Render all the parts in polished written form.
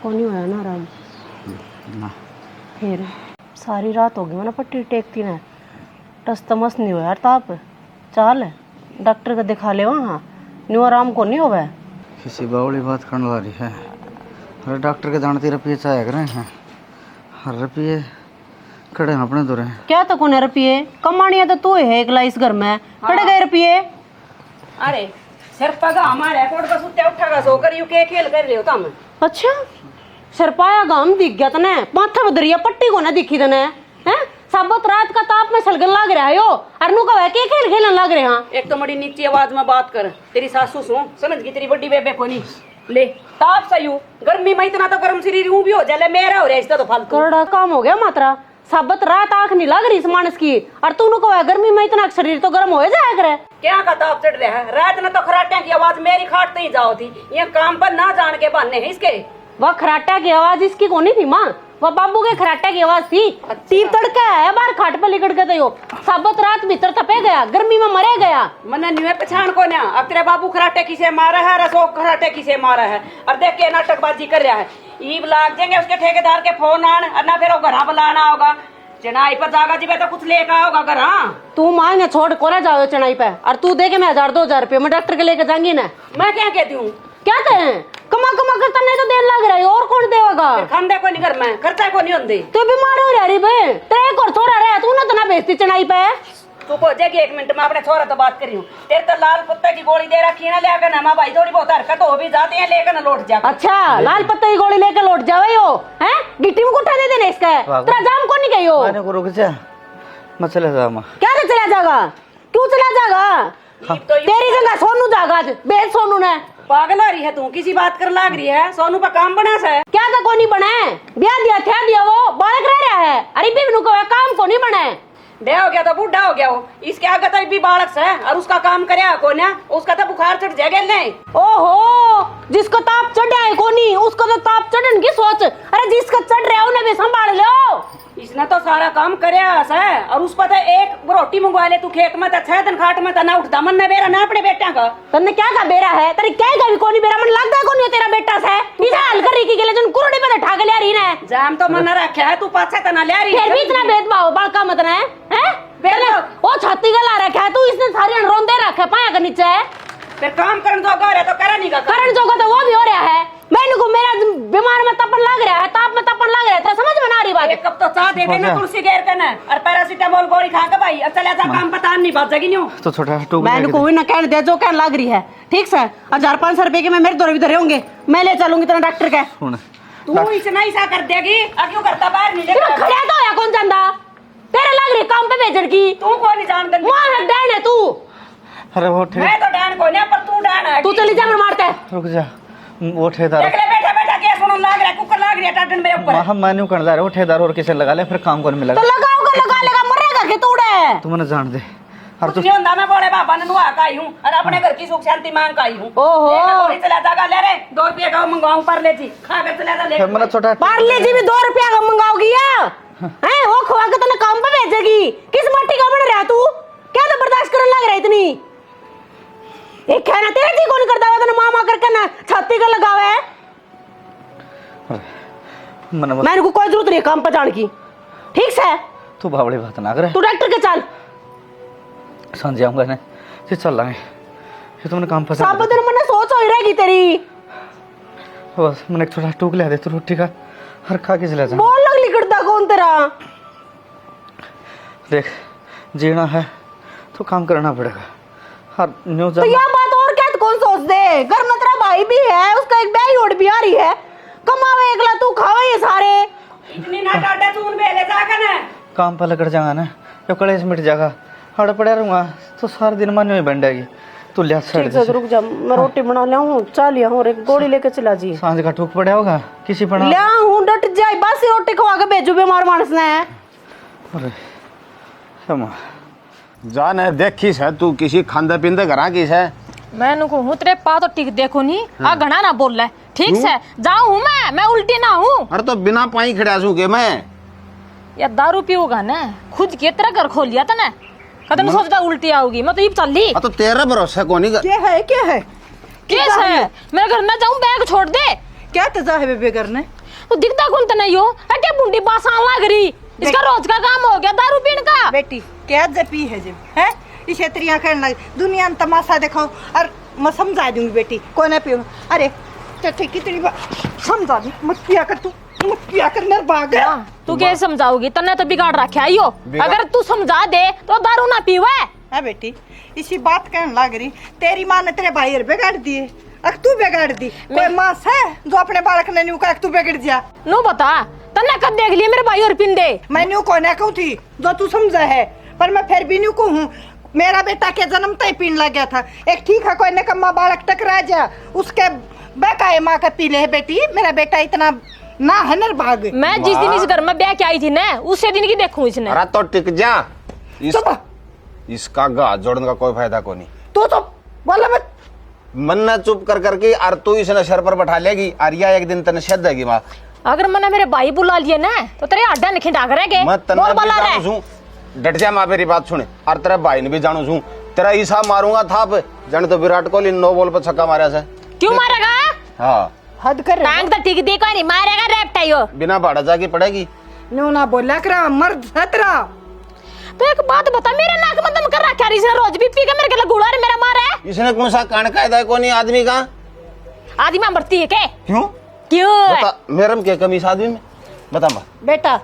को नहीं होया ना आराम ना। फिर सारी रात हो गई मैंने पट्टी टेकती ना टस तमस नहीं हो यार ताप चाल डॉक्टर को दिखा ले वहाँ न्यू आराम को नहीं होगा किसी बावली बात करने वाली है। अरे डॉक्टर के जानती रुपये चाहे कर रहे हैं हर रुपये खड़े हैं अपने दूर हैं क्या तो कौन है रुपये कमानिया तो तू है एकला इस घर में खड़े गए रुपये। अरे सिर पगा हमारे कोट का सुत्ते उठागा सोकर यू के खेल कर रहे हो तुम। अच्छा सर पाया गाम दिख गया तने माथा बदरिया पट्टी को ना दिखी तने हैं साबत रात का ताप में सलगन लाग रहा है यो अरनू का है के खेल खेलन लाग रहे हैं। एक तो बड़ी नीची आवाज में बात कर तेरी सासू सुन समझ गई तेरी बड़ी बेबे को नहीं ले ताप सही गर्मी में इतना तो गर्म शरीर यूं भी हो जाए मेरा हो रहा है इसका तो फालतू करड़ा काम हो गया मात्रा साबत रात आंख नहीं लग रही इस मानस की और तू नु को गर्मी में इतना शरीर तो गर्म हो जाया करे क्या का ताप चढ़ रहा है रात में तो खराटे की आवाज मेरी खाट ही जाओ थी ये काम पर ना जान के बहाने हैं इसके। वह खराटा की आवाज इसकी कोनी थी माँ वह बाबू के खराटे की आवाज थी तीर तड़का है बाहर खाट पर लिकड़ के तो साबत रात भीतर तपे गया गर्मी में मरे गया मने न्यू पहचान को ना अब तेरे बाबू खराटे किसे मारा है रसोक खराटे किसे मारा है और देख के नाटकबाजी कर रहा है ईब लाग देंगे उसके ठेकेदार के फोन आन और ना फिर वो घर बुलाना होगा चनाई पर जागा जी तो कुछ लेकर आओगा घर। तू माँ ने छोड़ कोरा जाओ चनाई पे और तू दे के मैं 1000-2000 रुपये मैं डॉक्टर के लेके जाऊंगी ना। मैं क्या कहती हूँ क्या कहे कमा कमा करता नहीं तो देर लग रहा है और कौन देगा खांदे को नहीं घर में खर्चा को नहीं होंगे तू बीमार हो रही भाई तेरे एक और छोरा रहा तू ना बेचती चनाई पे तू पहुंचेगी 1 मिनट में अपने छोरा तो बात करी हूँ तेरे तो लाल पत्ते की गोली दे रखी है ना लेकर ना भाई थोड़ी बहुत हरकत हो भी जाते हैं लेकर ना लौट जा। अच्छा लाल पत्ते की गोली लेकर लौट जावे हो हैं गिट्टी में उठा दे देना इसका तेरा जाम को नहीं गई हो मैंने को रुक जा मैं चले जा मां क्या ना चला जाएगा क्यों चला जाएगा तो तेरी जगह सोनू जागा बेच सोनू ने पागल आ रही है तू किसी बात कर लाग रही है सोनू पर काम बना सा क्या तो को नहीं बना ब्याह दिया था दिया वो बालक रह रहा है अरे भी को काम को नहीं बना ब्याह हो गया तो बूढ़ा हो गया वो इसके आगे तो भी बालक है और उसका काम करे को ना उसका तो बुखार चढ़ जाएगा नहीं। ओहो जिसको ताप चढ़ा है कोनी उसको तो ताप चढ़न की सोच अरे जिसका चढ़ रहा है उन्हें भी संभाल लो इसने तो सारा काम करे है और उस पर तो एक रोटी मंगवा ले तू खेत में तो 6 दिन खाट में तो ना उठता मन न बेरा ना अपने बेटा का तन्ने क्या का बेरा है तेरी क्या का भी कोनी बेरा मन लगता है कोनी हो तेरा बेटा से इसे हल कर रही के लिए जन कुरड़ी पे ठाक ले रही ने जाम तो मन रखा है तू पाछे तना ले रही फिर भी इतना भेदभाव बड़का मत ना है वो छाती गला रखा है तू इसने सारी रोंदे रखे पाया के नीचे फिर काम करन जोगा हो रहा तो करा नहीं का करण जोगा तो वो भी हो रहा है मैंने को मेरा बीमार में तपन लग रहा है ताप में तपन लग रहा है तो समझ में ना आ रही बात एक कप तो चाह दे देना तुलसी घेर के ना और पैरासीटामोल गोली खा के भाई चले जा काम पता नहीं बात जगी नहीं तो छोटा टूक मैंने को ना कहने दे जो कहने लग रही है ठीक है 1000-500 रुपए के मैं मेरे दौरे भी धरे होंगे मैं ले चलूंगी तेरा डॉक्टर के सुन तू इतना ही सा कर देगी अब क्यों करता बाहर नहीं ले खड़ा तो है कौन जानदा तेरे लग रही काम पे भेजन की तू कौन नहीं जान दे मार डैन है तू अरे वो ठे मैं तो डान को नहीं पर तू डान है तू चली जा मैं मारते रुक जा वो ठेदार देख ले बैठा बैठा क्या सुनन लाग रहा है कुकर लाग रहा है टाटन मेरे ऊपर हम मैंने कर रहा है वो ठेदार और किसे लगा ले फिर काम को नहीं मिलेगा तो लगाओगा लगा लेगा मरेगा के तूड़े तू मैंने जान दे और तू क्यों होंदा मैं बोले बाबा ने नुआ का आई हूं और अपने घर की सुख शांति मांग का आई हूं ओहो गोली चला जागा ले रे 2 रुपए का मंगवाऊं पर ले जी खा कर चला जा ले फिर मेरा छोटा पार्ले जी भी 2 रुपया का मंगाओगी या हैं वो खवा के तने काम पे भेजेगी किस मट्टी का बन रहा तू क्या तो बर्दाश्त करने लग रहा है इतनी एक कहना तेरे जी कौन करता है तने मामा करके ना छाती का लगावे मैंने को कोई जरूरत नहीं काम पे जाने की ठीक है तू बावड़ी बात ना करे तू डॉक्टर के चल सांझ आऊंगा ने फिर चल लाएंगे ये तुमने काम फंसा सब दिन मैंने सोच हो रहेगी तेरी बस मैंने एक छोटा टूक ले दे तू रोटी का हर खा के चला जा बोल लग लिकड़ता कौन तेरा देख जीना है तो काम करना पड़ेगा हर न्यू तो यह बात और क्या कौन सोच दे घर में तेरा भाई भी है उसका एक ब्याह ओढ़ भी आ रही है कमावे एकला तू खावे ये सारे इतनी ना टाटा तू उन बेले जाकर ना काम पर लग जाएगा ना जो कलेश मिट जाएगा हड़ पड़ा रहूंगा तो सारा दिन मन में बंडेगी तू लिया ठीक है रुक जा मैं रोटी बना लिया हूँ चा लिया हूँ और एक गोली लेके चला जी सांझ का टूक पड़ा होगा किसी पर लिया हूँ डट जाए बस रोटी खवा के भेजू बीमार मानस ने अरे क्षमा जान है देखिस है तू किसी खांदे पींदे घरा किस है मैंने को हूँ तेरे पा तो टिक देखो नहीं आ घना ना बोल रहा ठीक से जाऊँ हूँ मैं उल्टी ना हूँ अरे तो बिना पाई खड़ा सू के मैं या दारू पीऊंगा ना खुद के तेरा घर खोल लिया था ना कदम सोचता उल्टी आओगी मैं तो ये चल ली तो तेरा भरोसा कौन नहीं क्या है केस है मेरे घर में जाऊँ बैग छोड़ दे क्या तजा है बेबे करने वो दिखता कौन तो नहीं हो क्या बुंडी बासान लग रही इसका रोज का काम हो गया दारू पीने का। बेटी क्या जपी है जब है इसे त्रिया करने लगी दुनिया में तमाशा देखो और मैं समझा दूंगी बेटी कोई ना पियो। अरे चट्टे कितनी बार समझा दी मत पिया कर तू मत पिया कर नर भाग गया। तू क्या समझाओगी तन्ने तो बिगाड़ रखा है यो अगर तू समझा दे तो दारू ना पीवे। है बेटी इसी बात कहने लग रही तेरी माँ ने तेरे भाई बिगाड़ दिए अब तू बिगाड़ दी कोई माँ है जो अपने बालक ने न्यू कहा तू बिगड़ जा। नो बता तन्ने कब देख लिया मेरे भाई और पिंदे मैं न्यू को ना कहूँ थी जो तू समझा है पर मैं फिर भी न्यू को हूँ। मेरा बेटा के जन्म तय पीने लग गया था एक ठीक है कोई निकम्मा बालक टकरा जा उसके बेकाए माँ का पी ले बेटी मेरा बेटा इतना ना है नर भाग। मैं जिस दिन इस घर में ब्याह के आई थी ना उसी दिन की देखूं इसने। अरे तो टिक जा चुप इसका गा जोड़ने का कोई फायदा को नहीं। तू तो बोला मत मन न चुप कर करके और तू इसने सर पर बैठा लेगी आरिया एक दिन तने शद देगी माँ। अगर मैंने मेरे भाई बुला लिए ना तो तेरे अड्डा नहीं खिंडा करेंगे मैं तन्ने भी जानू छूं डट जा माँ मेरी बात सुने और तेरे भाई ने भी जानू छूं तेरा ईसा मारूंगा था जन तो विराट कोहली 9 बॉल पर छक्का मारा से। क्यों मारेगा? हाँ हद कर टांग तो ठीक देखो नहीं मारेगा रेप्टाइयो बिना भाड़ा जाके पड़ेगी। न्यू ना बोला करा मर्द खतरा। तो एक बात बता मेरे नाक में दम कर रखा है इसने रोज भी पी के मेरे गला गुड़ा रे मेरा मारा है। इसने कौन सा कान कायदा को नहीं आदमी का आदमी में मरती है के क्यों क्यों बता मेरम क्या कमी इस आदमी में बता माँ। बेटा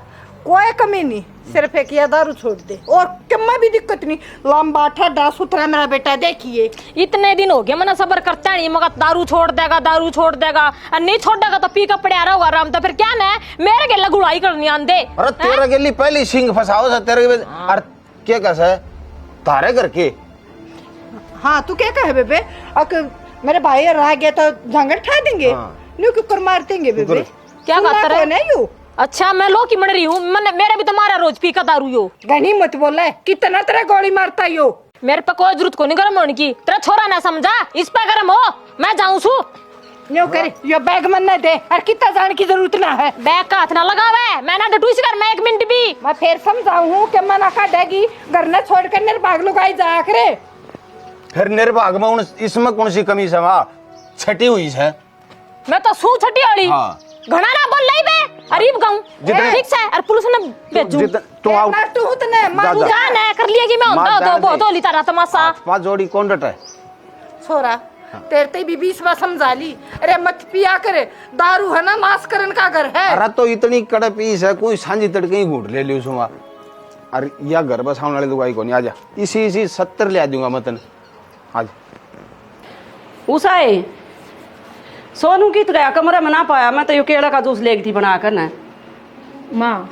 कोई कमी नहीं सिर्फ एक ये दारू छोड़ दे और कम्मा भी दिक्कत नहीं लंबा ठंडा सुथरा मेरा बेटा देखिए। इतने दिन हो गए मैंने सबर करता नहीं मगर दारू छोड़ देगा और नहीं छोड़ेगा तो पी के पड़े आ रहा होगा आराम तो फिर क्या ना मेरे के गुड़ाई करनी आंदे। अरे तेरे के लिए पहले सिंह फसाओ से तेरे के अरे क्या कैसा है तारे करके। हाँ तू क्या कहे बेबे मेरे भाई रह गया तो झंगड़ ठा देंगे न्यू कुकर मार देंगे बेबे क्या करता है यू। अच्छा मैं लो की मर रही हूँ मेरे भी तो मारा रोज पी का दारू यो गनी मत बोल रहा है कितना तेरा गोली मारता यो। मेरे पे कोई जरूरत को नहीं गर्म होने की तेरा छोरा ना समझा इस पे गर्म हो मैं जाऊँ सू न्यू करे यो बैग मन न दे और कितना जाने की जरूरत ना है बैग का हाथ ना लगावे मैं ना डटू इस घर में 1 मिनट भी। मैं फिर समझाऊँ कि मना काटेगी घर न छोड़ कर निर्भाग लुगाई जा करे फिर निर्भाग में इसमें कौन सी कमी से वहाँ छटी हुई है। मैं तो सू छठी वाली हाँ। घना ना बोल रही बे अरीब गाऊं ठीक से और पुलिस ने भेजू तू आउट तू उतने मारू जा। जान है कर लिया कि मैं मार होता जाने तो बहुत दे। होली तारा तमाशा पांच जोड़ी कौन डटा है छोरा तेरे ते भी 20 बार समझा ली अरे मत पिया करे दारू है ना नाश करन का घर है। अरे तो इतनी कड़े पीस है कोई सांझी तड़के ही घूट ले लियो सुमा अरे या घर बसाने वाले दुकाई को नहीं आजा इसी 70 ले आ दूंगा मतन आज उसाए सोनू की तो गया कमरा में ना पाया मैं तो ये केला का जूस लेगी थी बना कर ना। माँ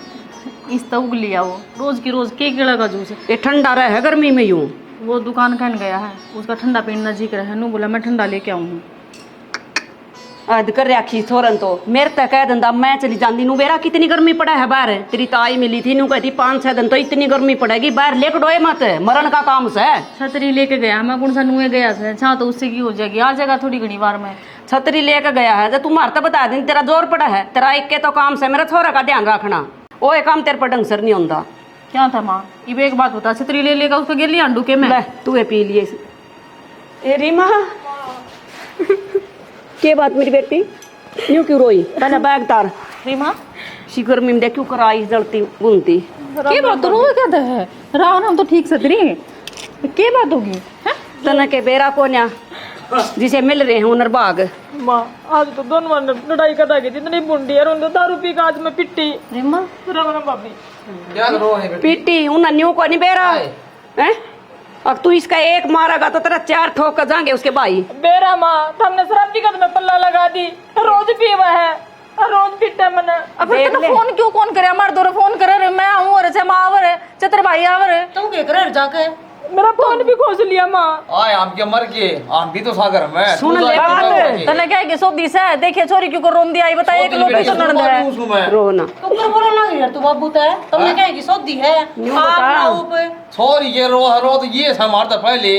इस तो उगली वो रोज की रोज के केला का जूस ये ठंडा रहे है गर्मी में यूं वो दुकान कहन गया है उसका ठंडा पीना जी रहा है नू बोला मैं ठंडा लेके आऊँ हूँ अद कर रखी थोरन तो मेरे तक कह दंदा मैं चली जाती नू बेरा कितनी गर्मी पड़ा है बाहर तेरी ताई मिली थी नू कहती 5-6 दिन तो इतनी गर्मी पड़ेगी बाहर लेकर डोए मत मरण का काम से। छतरी लेके गया मैं कौन सा नुए गया से छा तो उससे की हो जाएगी आ जाएगा थोड़ी घनी बार में छतरी लेकर गया है तो तुम्हारा तो बता दिन तेरा जोर पड़ा है तेरा एक के तो काम से मेरा छोरा का ध्यान रखना वो एक काम तेरे पर ढंग से नहीं होता। क्या था माँ ये एक बात बता छतरी ले लेगा उसको गिर लिया अंडू के मैं तू पी लिए ए रीमा के बात मेरी बेटी यूं क्यों रोई पहले बैग तार रीमा शी गर्मी में क्यों कराई जलती बुनती के बात तो रोए क्या है राव हम तो ठीक से तरी के बात होगी तना के बेरा को न्या जिसे मिल रहे हैं हुनर बाग। माँ आज तो दोनों लड़ाई कर गई जितनी बुंडी है उन्होंने दारू पी का आज मैं पिट्टी रीमा राम भाभी क्या करो है पिट्टी उन न्यू को नहीं बेरा हैं अब तू इसका एक मारेगा तो तेरा 4 ठोक कर जाएंगे उसके भाई बेरा माँ हमने शराब की कद में पल्ला लगा दी रोज पीवा है रोज पीटा मैंने अब देख ले। फोन क्यों कौन करे हमारे दो फोन करे मैं आऊँ और माँ आवर चतर भाई आवर तुम क्या करे जाके मेरा फोन भी खोज लिया माँ आए हम क्या मर गए हम भी तो सागर में सुन ले बात तने क्या है सोदी से देखिए छोरी क्यों को रोम दिया बता एक लोग तो नड़ है रोना ऊपर बोलो ना यार तू बाबू तो है तुमने क्या है कि सोदी है न्यू बता सॉरी ये रो तो ये हमारे तो पहले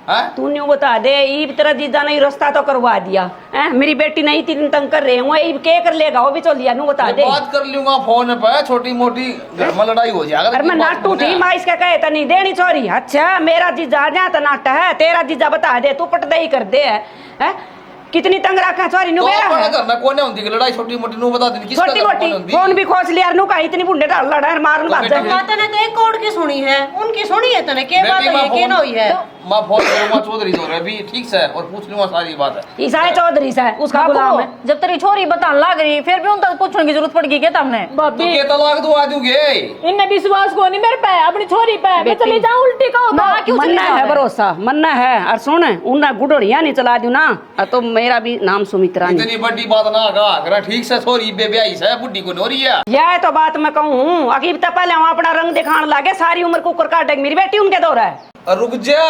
हैं तू न्यू बता दे ईब तेरा जीजा ने रास्ता तो करवा दिया हैं मेरी बेटी नहीं तीन तंग कर रहे हूँ ईब के कर लेगा वो भी चल लिया न्यू बता दे बात कर लूंगा फोन पे छोटी मोटी घर में लड़ाई हो जाएगा। अरे मैं नाटू थी माँ इसका कहे तो नहीं देनी छोरी अच्छा मेरा जीजा आ जाए तो नाटा है तेरा जीजा बता दे तू पटदाई कर दे है कितनी तंग रखा छोरी नु तो बेरा अपना है घर में कोने होती लड़ाई छोटी मोटी नु बता देनी किसका छोटी घर में मोटी कोने होती फोन भी खोज लिया नु का इतनी बुंडे डाल लड़ा मारन तो भाग बेटी जा तने तो एक कोड की सुनी है उनकी सुनी है तने के बात है के न हुई है मां फोन करूंगा चौधरी तो अभी ठीक से और पूछ लूंगा सारी बात है ईसा चौधरी से उसका गुलाम है जब तेरी छोरी बताने लग रही फिर भी उन तक पूछने की जरूरत पड़ गई क्या तुमने तो के तलाक दो आ दूंगे इनने विश्वास को नहीं मेरे पे अपनी छोरी पे मैं चली जाऊं उल्टी का होता क्यों चली मन्ना है भरोसा मन्ना है और सुन उन्हें गुड़ोड़िया नहीं चला दूं ना तो मेरा भी नाम सुमित्रा नहीं इतनी बड़ी बात ना कहा करा ठीक से छोरी बेब्याही से बुड्ढी को नोरी है यह तो बात मैं कहूँ अकीब तो पहले वहाँ अपना रंग दिखाने लगे सारी उम्र कुकर काटेगी मेरी बेटी उनके दौरा है और रुक जा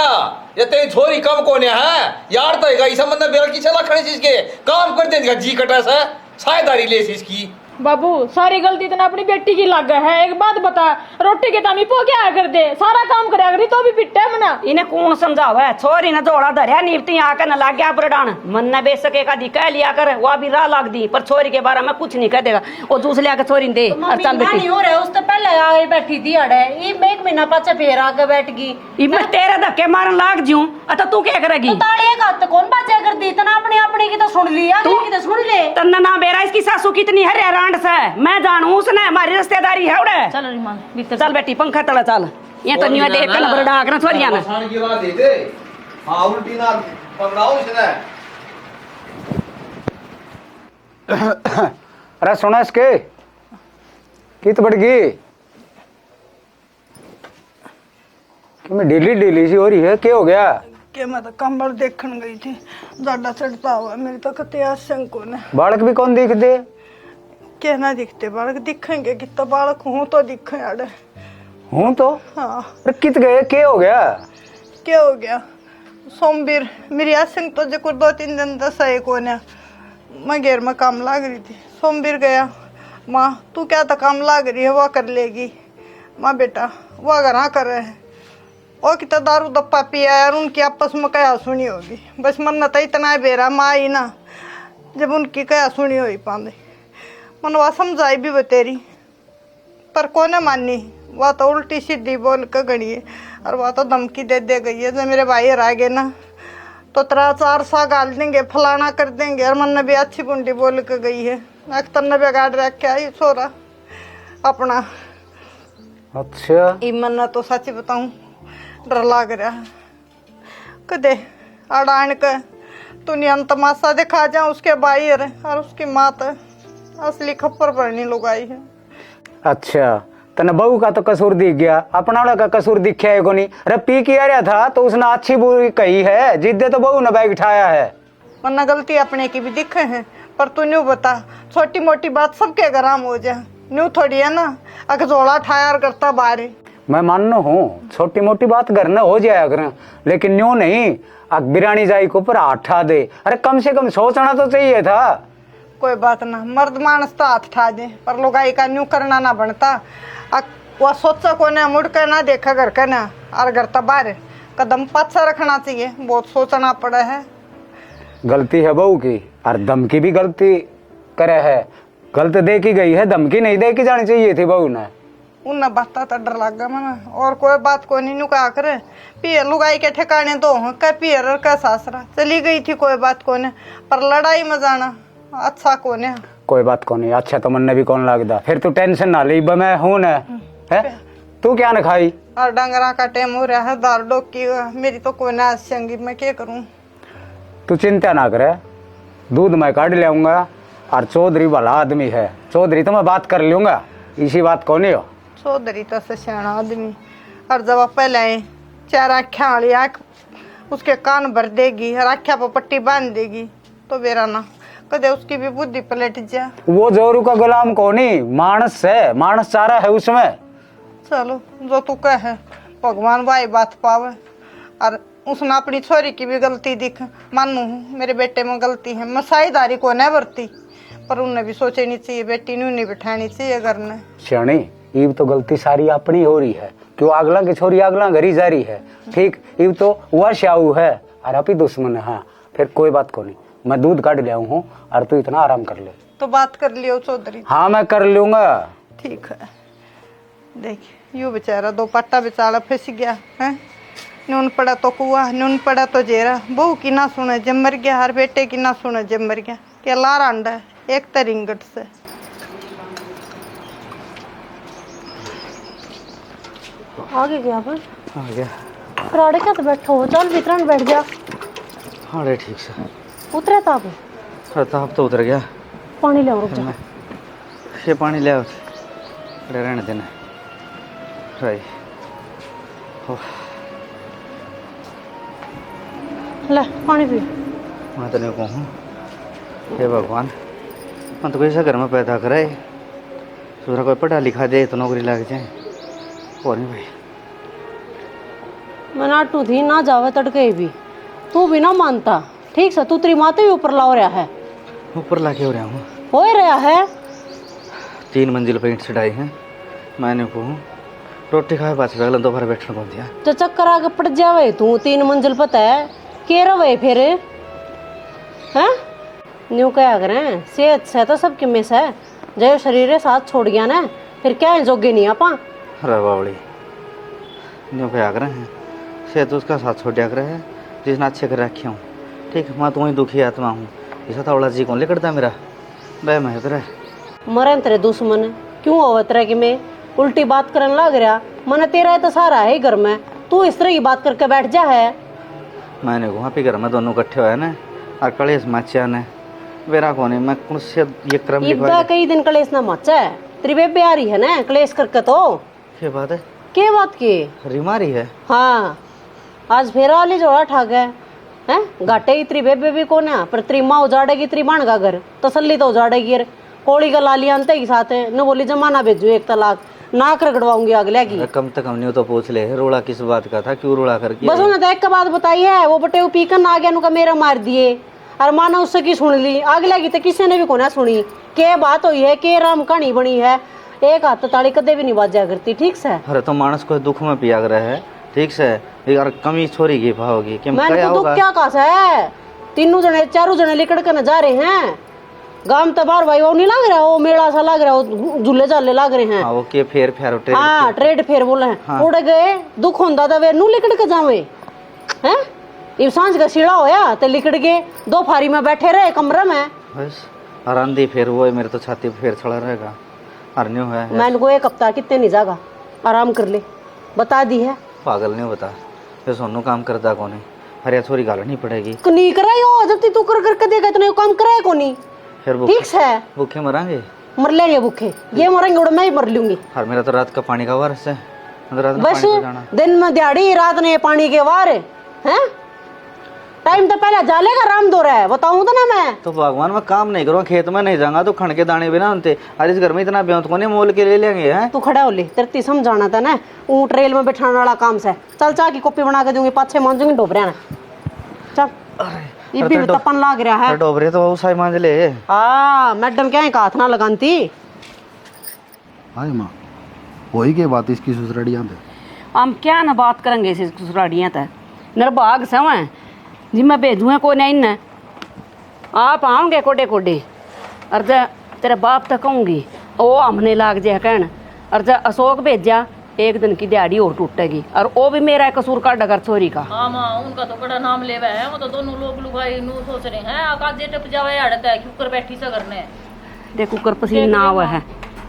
ये तेरी छोरी कम कोने है यार तो है इस संबंध में बेल की चला खड़ी चीज के काम कर देगा जी कटा से सायदारी ले इसकी बाबू सारी गलती तो अपनी बेटी की लग है एक बात बता रोटी के तामी पो क्या कर दे सारा काम करा करी तो भी पिट्टा है मना इन्हें कौन समझावा है छोरी ने जोड़ा धरिया नीपती आकर न लाग गया बुरडान मन ने बेच सके का दी कह लिया कर वह भी राह लाग दी पर छोरी के बारे में कुछ नहीं कह देगा वो जूस लिया के छोरी ने दे और चल बेटी हो रहा है उससे पहले आगे बैठी थी अड़े ये एक महीना पाछे फिर आके बैठ गई मैं तेरे धक्के मारन लाग जूं अत तू क्या करेगी ताड़िए का तो कौन बाजा कर दी इतना अपने अपने की तो सुन लिया तू की तो सुन ले तन्ना ना बेरा इसकी सासू कितनी है रांड से मैं जानू उसने हमारी रिश्तेदारी है उड़े चल रिमान भीतर चल बेटी पंखा तला चल ये तो नहीं देख के बड़ा डाक ना छोरिया ना खान की राह दे दे हां उल्टी ना पकड़ाओ इसने अरे सुना इसके कित बढ़ गई कि मैं डेली सी हो रही है क्या हो गया के मैं तो कंबल देखने गई थी ज्यादा चढ़ता हुआ मेरी तो कते आशंक को ने बालक भी कौन दिख दे क्या ना दिखते बालक दिखेंगे कितना बालक हूँ तो दिखे अड़े हूँ तो हाँ अरे कित गए क्या हो गया क्या हो गया सोमवीर मेरी आशंक तो जो 2-3 दिन दस है को ने मैं घेर में काम लाग रही थी सोमवीर गया माँ तू क्या तो काम लाग रही है वह कर लेगी माँ बेटा वह घर कर रहे हैं और कितना दारू दप्पा पिया यार उनकी आपस में क्या सुनी होगी बस मन तो इतना बेरा माँ ही ना जब उनकी क्या सुनी हो पाते मन वह समझाई भी बतेरी पर कौन मानी वह तो उल्टी सीधी बोल कर गई है और वह तो धमकी दे गई है जब मेरे भाई आ गए ना तो 3-4 सा गाल देंगे फलाना कर देंगे और मन ने भी अच्छी बुंडी बोल कर गई है अख्तर ने भी गाड़ रखा है छोरा अपना अच्छा ई मन ने तो सच बताऊं डर लग रहा है कदे अड़ान के दुनिया तमाशा दिखा जा उसके भाई और उसकी माँ तो असली खप्पर भरनी लुगाई है अच्छा तने बहू का तो कसूर दिख गया अपना वाला का कसूर दिखा है को नहीं अरे पी के आ रहा था तो उसने अच्छी बुरी कही है जिद्दे तो बहू ने बैग उठाया है वरना गलती अपने की भी दिखे है पर तू न्यू बता छोटी मोटी बात सबके गराम हो जाए न्यू थोड़ी है ना अगर झोला ठाया करता बाहर मैं मानना हूँ छोटी मोटी बात घर में हो जाया करें लेकिन न्यू नहीं बिरानी जाई को पर आठा दे अरे कम से कम सोचना तो चाहिए था कोई बात ना मर्द मानस तो हाथ ठा दे पर लुगाई का न्यू करना ना बनता वह सोचा को ना मुड़ कर ना देखा घर का ना और घर तो बाहर कदम पाछा रखना चाहिए बहुत सोचना पड़ा है गलती है बहू की और धमकी भी गलती करे है गलत दे की गई है धमकी नहीं दे की जानी चाहिए थी बहू ने उन बाता तो डर लग गया मना और कोई बात को नहीं नुका करे पियर लुगाई के ठिकाने तो का पियर और का सासरा चली गई थी कोई बात को ने पर लड़ाई में जाना अच्छा को ने कोई बात को नहीं अच्छा तो मन ने भी कौन लगता फिर तू टेंशन ना ली मैं हूं ना है तू क्या न खाई और डंगरा का टाइम हो रहा है दाल डोकी मेरी तो कोई ना संगी मैं क्या करूं तू चिंता ना करे दूध मैं काट लाऊंगा और चौधरी वाला आदमी है चौधरी तो मैं बात कर लूंगा इसी बात को नहीं हो चौधरी तो सयाना आदमी और जब पहले आए 4 आँखें वाली आँख उसके कान भर देगी और आँखा पर पट्टी बांध देगी तो बेरा ना कदे उसकी भी बुद्धि पलट जा वो जोरू का गुलाम को नहीं मानस है मानस चारा है उसमें चलो जो तू कहे भगवान भाई बात पावे और उसने अपनी छोरी की भी गलती दिख मानू मेरे बेटे में गलती है मैं साझेदारी को नहीं बरती पर उन्हें भी सोचनी चाहिए बेटी नहीं बिठानी चाहिए घर में श्याणी इब तो गलती सारी अपनी हो रही है क्यों अगला की छोरी अगला घरी जा रही है ठीक इब तो वह श्याऊ है और अपनी दुश्मन है हाँ फिर कोई बात को नहीं मैं दूध काट लिया हूँ और तू इतना आराम कर ले तो बात कर लियो चौधरी हाँ मैं कर लूंगा ठीक है देख यू बेचारा 2 पट्टा बेचारा फंस गया है नून पड़ा तो कुआ, नून पड़ा तो जेरा। बहू की ना सुने जब मर गया, हर बेटे की ना सुने जब मर गया। क्या लार अंडा है एक तरिंगट से। आगे गया पर आ गया। राड़े क्या तो बैठो, चल वितरण बैठ जा। हाँ रे ठीक से। उतरे ताप प्रताप तो उतर गया। पानी ले रुक जा। ये पानी ले आओ, रहने देना राई। ले पानी पी। मैं तो नहीं कहूँ, हे भगवान, मैं तो कैसा घर में पैदा कराए, सूरा कोई पढ़ा लिखा दे तो नौकरी लग जाए। और नहीं भाई, मैं नाटू थी ना जावे तड़के भी, तू भी ना मानता। ठीक से तू तेरी माते भी ऊपर ला रहा है। ऊपर लाके हो रहा हूँ। हो रहा है 3 मंजिल पे ईंट चढ़ाई है। मैंने कहूँ रोटी खाए पास अगला दोपहर बैठने को दिया। तो चक्कर आगे पड़ जावे तू 3 मंजिल पता है के रवे फिर हैं। न्यू क्या करें, सेहत से तो सबके मिस है। जय शरीर साथ छोड़ गया ना, फिर क्या है जोगे नहीं आपा। अरे बावड़ी, न्यू क्या कर रहे हैं, से तो उसका साथ छोड़ दिया कर है जिसने अच्छे कर रखे हूँ। ठीक है, मैं तो वही दुखी आत्मा हूँ। ऐसा थोड़ा जी कौन लेकर मेरा बह मैं तेरा मरे तेरे दुश्मन क्यों हो तरह की मैं उल्टी बात करने लग रहा। मन तेरा तो सारा है घर में, तू इस तरह की बात करके बैठ जा है। मैंने वहाँ पे घर में दोनों इकट्ठे हुए ना, और कलेश मचा ने मेरा कौन है। मैं कौन से ये क्रम इब्बा कई दिन कलेश ना मचा है, तेरी बेबे आ रही है ना कलेश करके। तो क्या बात है, क्या बात की रिमारी है। हाँ आज फेरा वाली जोड़ा ठाक है हैं। घाटे की तेरी बेबे भी कौन है, पर तेरी माँ उजाड़ेगी तेरी बाण का घर, तसल्ली तो उजाड़ेगी। यार कोड़ी का लाली अंते के साथ है न, बोली जमाना भेजू 1 तलाक नाक रगड़वाऊंगी अगले की। कम से कम नहीं तो पूछ ले रोड़ा किस बात का था, क्यों रोड़ा करके। बस उन्हें तो एक बात बताई है, वो बटे पीकन आ गया नुका मेरा मार दिए। और माना उससे की सुन ली, अगले की तो किसी ने भी कोना सुनी। के बात हुई है, के राम कहानी बनी है, एक हाथ ताली कदे भी नहीं बाजा करती। ठीक से अरे तो मानस को दुख में पिया रहा है। ठीक से यार कमी छोरी की भावगी कि मैंने तो दुख क्या कहा है। 3 जने 4 जने लिकड़ कर न जा रहे हैं। गांव तो बार भाई वो नहीं लग रहा, वो मेला सा लग रहा, वो झूले झाले लग रहे हैं। वो के फेर फेर हाँ ट्रेड फेर बोले हैं। हाँ। उड़ गए दुख होंदा था वे नू लिकड़ के जावे हैं। इब सांझ का सीढ़ा होया तो लिकड़ गए, 2 फारी में बैठे रहे कमरे में। बस आरांदी फेर वो है, मेरे तो छाती पे फेर चढ़ा रहेगा। अरन्यू है मैंने को 1 हफ्ता कितने नहीं जागा, आराम कर ले बता दी है। पागल नहीं बता, ये सोनू काम करता कौन है। अरे छोरी गाल नहीं पड़ेगी। नहीं कराई हो जब तू कर करके देगा इतने काम कराए को नहीं। फिर ठीक है भूखे मरांगे, मर लेंगे भूखे, ये मरेंगे और मैं ही मर लूंगी। और मेरा तो रात का पानी का वारस है, रात में बस पानी पे जाना। दिन में दिहाड़ी रात ने पानी के वार हैं। टाइम तो पहले जाले का राम दो रहा है, बताऊं तो ना मैं। तो भगवान मैं काम नहीं करूँ, खेत में नहीं जाऊंगा तो खण के दाने बिना उनते। अरे इस घर में इतना ब्योंत कोने मोल के ले लेंगे हैं। तू खड़ा हो ले, तेरे समझाना था ना, ऊँट रेल में बैठाने वाला काम से। चल चाय की कॉपी बना के दूंगी, 5-6 मांजूंगी डोबरिया ना। चल ये भी तपन लाग रहा है। डोबरे तो उस मांझ ले। हाँ मैडम क्या है हाथ ना लगाती। हाँ माँ वही के बात इसकी ससुराड़ियाँ पे हम क्या ना बात करेंगे इस ससुराड़ियाँ तक निर्भाग सव जी मैं भेजूँ को नहीं न आप आओगे कोडे कोडे। और तेरे बाप तक कहूँगी वो हमने लाग जाए कहन। और अशोक भेजा 1 दिन की दिहाड़ी और टूटेगी, और वो भी मेरा कसूर का डगर छोरी का। हाँ माँ उनका तो बड़ा नाम ले है, वो तो दोनों लोग लुगाई नू सोच रहे हैं आकाश जे टप जावे अड़ता है क्यों कर बैठी सा करने। देखो कर पसीना आवा है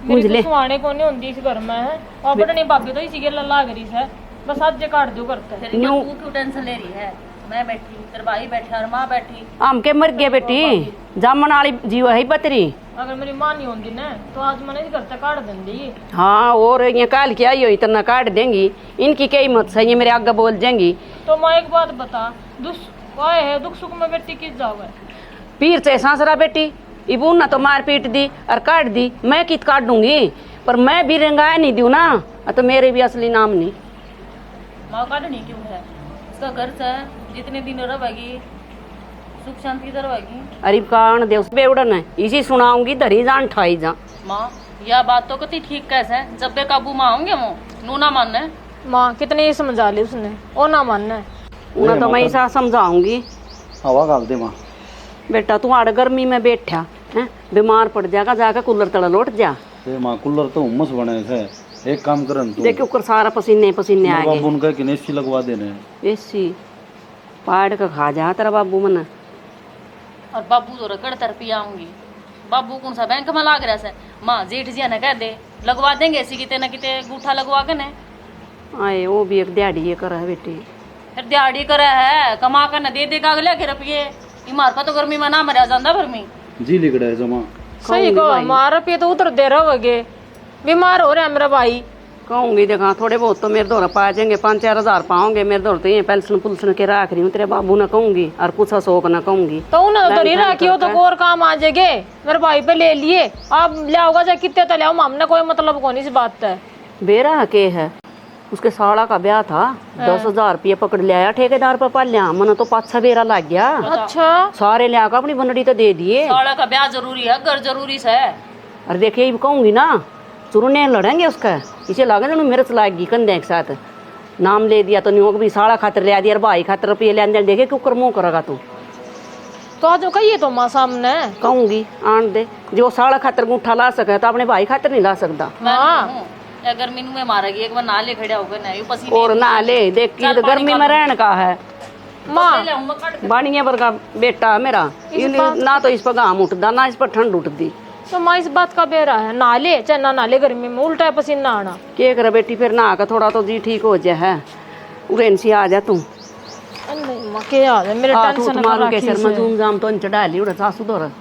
मुझ ले सुहाने को नहीं होंदी इस घर में है, और बड़ा नहीं भाभी तो इसी के लाग रही है। बस आज जे काट दो करता है। न्यू तू क्यों टेंशन ले रही है, मैं बैठी तेरे भाई बैठे और माँ बैठी। हम के मर गए बेटी, जामन वाली जीव है बतरी। अगर मेरी माँ नहीं होती ना तो आज मैंने इस घर से काट देंगी। हाँ और ये काल की आई हो इतना काट देंगी, इनकी कई मत सही है मेरे आगे बोल जाएंगी। तो माँ एक बात बता, दुख सुख में बेटी किस जाओगे। पीर से सांसरा बेटी इबून ना तो मार पीट दी और काट दी, मैं कित काट दूंगी। पर मैं भी रंगाया नहीं दूं ना, तो मेरे भी असली नाम नहीं। माँ काटनी क्यों है, इसका घर से जितने दिन रहेगी सुख शांति से रहेगी। अरे कान देव बेवड़न है इसी सुनाऊंगी धरी जान ठाई जा। माँ यह बात तो कति ठीक कैसे, जब बे काबू माँ होंगे वो नू ना मानने। माँ कितने ही समझा ली उसने, वो ना मानने। उन्हें तो मैं ऐसा समझाऊंगी। हवा गाल दे माँ। बेटा तू आड़ गर्मी में बैठा है, बीमार पड़ जाएगा, जाकर कूलर तला लौट जा। माँ कूलर तो उमस बने से एक काम करन तू देखो ऊपर सारा पसीने पसीने आ बाबू गए। उनका कि एसी लगवा देने एसी पाड़ का खा जा तेरा बाबू मन। और बाबू तो रगड़ तर पियाऊंगी। बाबू कौन सा बैंक में लाग रहा है माँ जेठ जी ने कह दे लगवा देंगे ऐसी किते ना किते गूठा लगवा के ने। आए वो भी एक दिहाड़ी ये कर है बेटी। फिर दिहाड़ी करे है कमा कर न दे देगा अगले के रुपये। इमार पर तो गर्मी में ना मरा जाता भर में। जी लिखड़ा है जमा सही कहो हमारा रुपये तो उतर दे रहोगे। बीमार हो रहे हैं मेरा भाई। कहूंगी देखा थोड़े बहुत तो मेरे दौरा पा जाएंगे 5-4 हजार पाओगे मेरे दौर तो ये पेंशन पुलसन के रख रही हूँ तेरे बाबू न कहूंगी और कुछ शौक न कहूंगी। तो उन्हें तो नहीं रखी हो तो और काम आ जाएगे। मेरे भाई पे ले लिए आप ले आओगा चाहे कितने तो ले आओ हमने कोई मतलब कौन इस बात है। बेरा के है उसके साला का ब्याह था 10,000 रुपये पकड़ लिया ठेकेदार पर पा लिया मन तो 5-6 बेरा लग गया। अच्छा सारे लिया का अपनी बनड़ी तो दे दिए। साला का ब्याह जरूरी है घर जरूरी से। और देखिए कहूंगी ना चुरने लड़ेंगे उसका इसे लगे ना मेरे से लाएगी कंधे के साथ नाम ले दिया तो नहीं होगा भी साला खातर ले दिया भाई खातर रुपये ले अंदर देखे क्यों मुंह करेगा तू। तो आज कहिए तो माँ सामने कहूंगी आन दे जो साला खातर गुंठा ला सके तो अपने भाई खातर नहीं ला सकता। हाँ अगर मीनू में मारेगी एक बार नाले खड़े हो गए ना पसीने और ना ले देख की तो गर्मी में रहने का है माँ बानिया पर का बेटा मेरा ना तो इस पर घाम उठता ना इस पर ठंड उठती। तो माँ इस बात का बेरा है नाले चाहे ना नाले गर्मी में उल्टा है पसीना आना। क्या करे बेटी फिर नहा कर थोड़ा तो जी ठीक हो जाए है उरेन सी आ जा तू नहीं माँ क्या याद है मेरे टेंशन मारू के सर में जूम जाम तो चढ़ा ली उड़ा सासू दौर।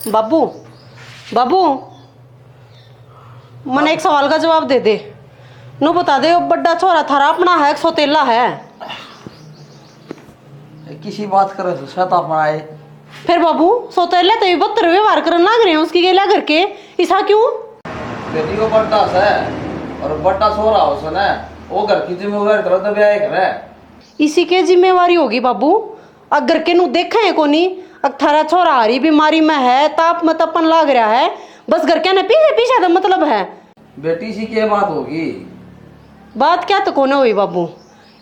बाबू बाबू मन एक सवाल का जवाब दे दे नो बता दे बड़ा छोरा थारा अपना है सौतेला है किसी बात करे तो सता पड़ाए फिर बाबू सौतेला तो बदतर व्यवहार करने लग रहे हैं उसकी गेला करके ऐसा क्यों। बेटी को बट्टा से और बट्टा सो रहा हो सने वो घर की जिम्मेवारी तरह तो ब्याह करे इसी के जिम्मेवारी होगी बाबू अगर के नु देखे है कोनी थारा छोरा हरी बीमारी में है ताप में तपन लग रहा है बस घर के ना पीछे पीछे तो मतलब है। बेटी सी क्या बात होगी बात क्या तो कोने हुई बाबू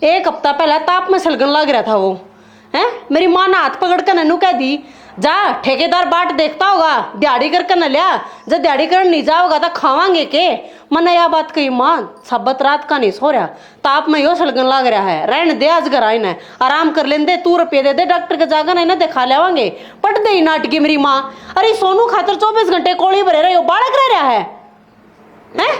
1 हफ्ता पहले ताप में सलगन लग रहा था वो है मेरी माँ ने हाथ पकड़ कर ननू कह दी जा ठेकेदार बाट देखता होगा दिहाड़ी करके न लिया जब दिहाड़ी कर नहीं जाओगा तो खावांगे के मैंने यह बात कही माँ सबत रात का नहीं सो रहा ताप में यो सलगन लग रहा है रहने दे आज घर आईने आराम कर लेंदे तू रुपये दे दे डॉक्टर के जाकर ना दिखा लेवांगे पट दे ही नाटकी मेरी माँ। अरे सोनू खातर 24 घंटे कोड़ी भरे रहे हो बालक रह रहा है हैं?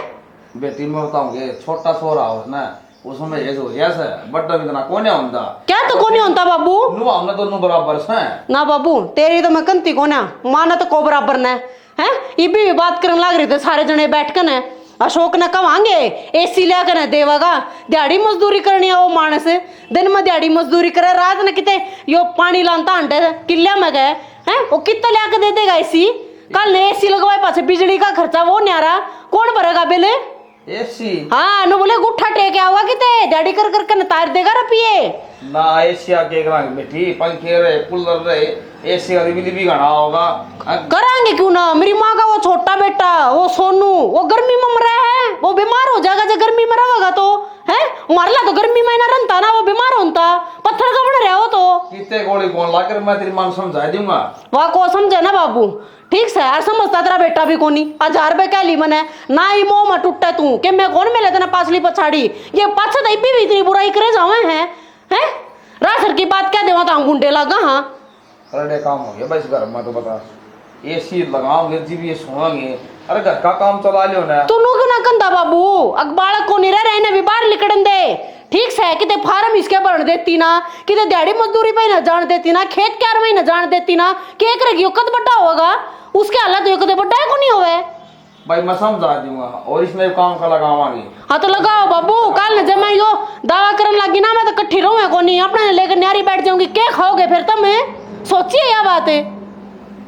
बेटी में बताऊंगे छोटा सो रहा हो ना उसमें ये जो जैसे बड्डा भी इतना कोने होता क्या तो कोनी होता बाबू नु हमने दोनों बराबर से ना बाबू तेरी तो मैं कंती को ना माना तो को बराबर न है ये भी बात करने लग रहे थे सारे जने बैठ कर न अशोक ने कवांगे एसी लिया कर देवागा दिहाड़ी मजदूरी करनी है वो मानस दिन में दिहाड़ी मजदूरी करे रात न किते यो पानी लानता अंडे किले में गए हैं वो कितना लिया के दे देगा एसी कल ने एसी लगवाए पास बिजली का खर्चा वो नहीं आ रहा कौन भरेगा बिल एसी हाँ नु बोले गुट्ठा टेके आवा किते दिहाड़ी कर कर के तार देगा रुपये ना एसी आके करांगे बेटी पंखे रहे कूलर रहे एसी का बिजली भी घना होगा करांगे क्यों ना मेरी माँ का वो छोटा बेटा वो सोनू वो गर्मी में मर रहा है वो बीमार हो जाएगा जब गर्मी में रहेगा तो है मरला तो गर्मी में ना रनता ना वो बीमार होता पत्थर का बन रहा हो तो कितने गोली कौन लाकर मैं तेरी मां समझा दूंगा वह को समझे ना बाबू ठीक से यार समझता तेरा बेटा भी कोनी 1000 रुपए कह ली मैंने ना ही मोह में टूटा तू कि मैं कौन मिले तेना पाछली पछाड़ी ये पाछा तो भी इतनी बुराई करे जावे हैं रासर की बात क्या देवा तो हम गुंडे लगा हाँ अरे काम हो गया बस घर में तो बता एसी लगाओगे जीवी सोएंगे अरे घर का काम चला लियो ना तू नु क्यों ना कंधा बाबू बालक को नहीं रह रहे भी बाहर निकलन दे ठीक से किते फार्म इसके भरण देती ना किते दिहाड़ी मजदूरी पे ना जान देती ना खेत क्यार में ना जान देती ना के करेगी कद बड़ा होगा उसके हालत यो कदे बड़ा को नहीं होवे भाई मैं समझा दूंगा और इसमें काम का लगावांगे हाँ तो लगाओ बाबू कल न जमा यो दावा करने लगी ना मैं तो कट्ठी रहूँ को नहीं अपने लेकर न्यारी बैठ जाऊंगी क्या खाओगे फिर तुम सोचिए यह बात है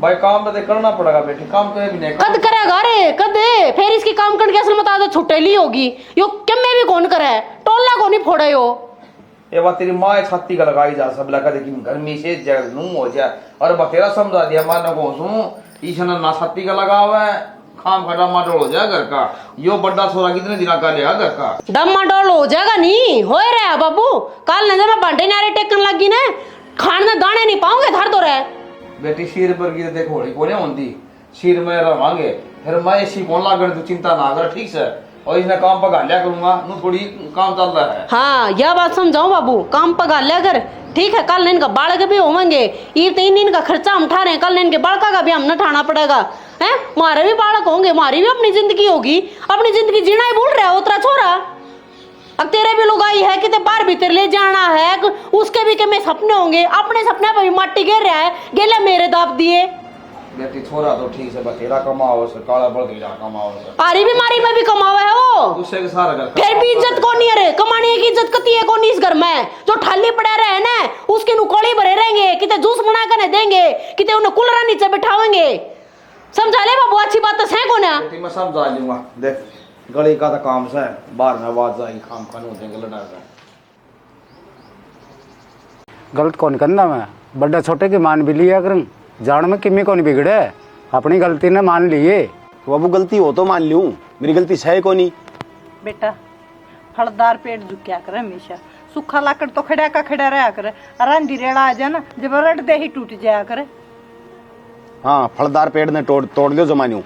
भाई काम तो करना पड़ेगा बेटी काम तो भी नहीं कद करेगा रे कद फिर इसकी काम करने की असल बता दो छुट्टेली होगी यो क्या मैं भी कौन करे टोला को नहीं फोड़े हो ये बात तेरी माँ छाती का लगाई जा सब लगा देखी गर्मी से नूम हो जाए और बतेरा समझा दिया मानो को सुन ईशना ना छाती का लगा हुआ है खाम खड़ा माडोल हो जाए घर का यो बड़ा छोरा कितने दिन का लिया घर का दम डोल हो जाएगा नहीं हो रहा बाबू कल न जमा भांडे नारे टेकन लगी ना खाने दाने नहीं पाओगे धर दो रहे बेटी सिर पर की देखो होली कोने होती सिर में रवांगे फिर मैं ऐसी कौन लागण तू चिंता ना कर ठीक से और इसने काम पका लिया करूंगा नू थोड़ी काम चल रहा है। हाँ यह बात समझाओ बाबू, काम पगा लिया कर ठीक है। कल इनका बालक भी होंगे, ये तीन इनका खर्चा हम उठा रहे हैं, कल इनके बालका का भी हम न उठाना पड़ेगा है। हमारे भी बालक होंगे, हमारी भी अपनी जिंदगी होगी, अपनी जिंदगी जीना ही भूल रहा है उतरा छोरा। अब तेरे भी लुगाई है कि बाहर भीतर ले जाना है, उसके भी के में सपने होंगे, अपने सपने पर भी माटी गिर रहा है, गेला मेरे दाब दिए। बेटी छोरा तो ठीक से बतेरा कमाओ से काला बड़ गया कमाओ से आरी बीमारी में भी कमावा है वो, उससे के सारा घर फिर भी इज्जत को नहीं है, कमाने की इज्जत कती है कौन इस घर में। जो ठाली पड़े रहे ना उसके नुकोड़ी भरे रहेंगे, किते जूस बना कर देंगे, किते उन्हें कूलर नीचे बिठावेंगे। समझा ले बाबू, अच्छी बात तो सह को ना। मैं समझा लूंगा, देख गली का तो काम से बाहर में आवाज आई खाम खान होते हैं लड़ा का गलत कौन करना मैं, बड़ा छोटे की मान भी लिया करूँ, जान में किमी कौन बिगड़े, अपनी गलती ने मान लिए। बाबू गलती हो तो मान लूं, मेरी गलती है को नहीं। बेटा फलदार पेड़ झुक्या कर हमेशा, सूखा लाकड़ तो खड़ा का खड़ा रहा कर, रांधी रेड़ा आ जाए ना जब रट दे ही टूट जाया करे। हाँ फलदार पेड़ ने तोड़ लियो जमान्यू।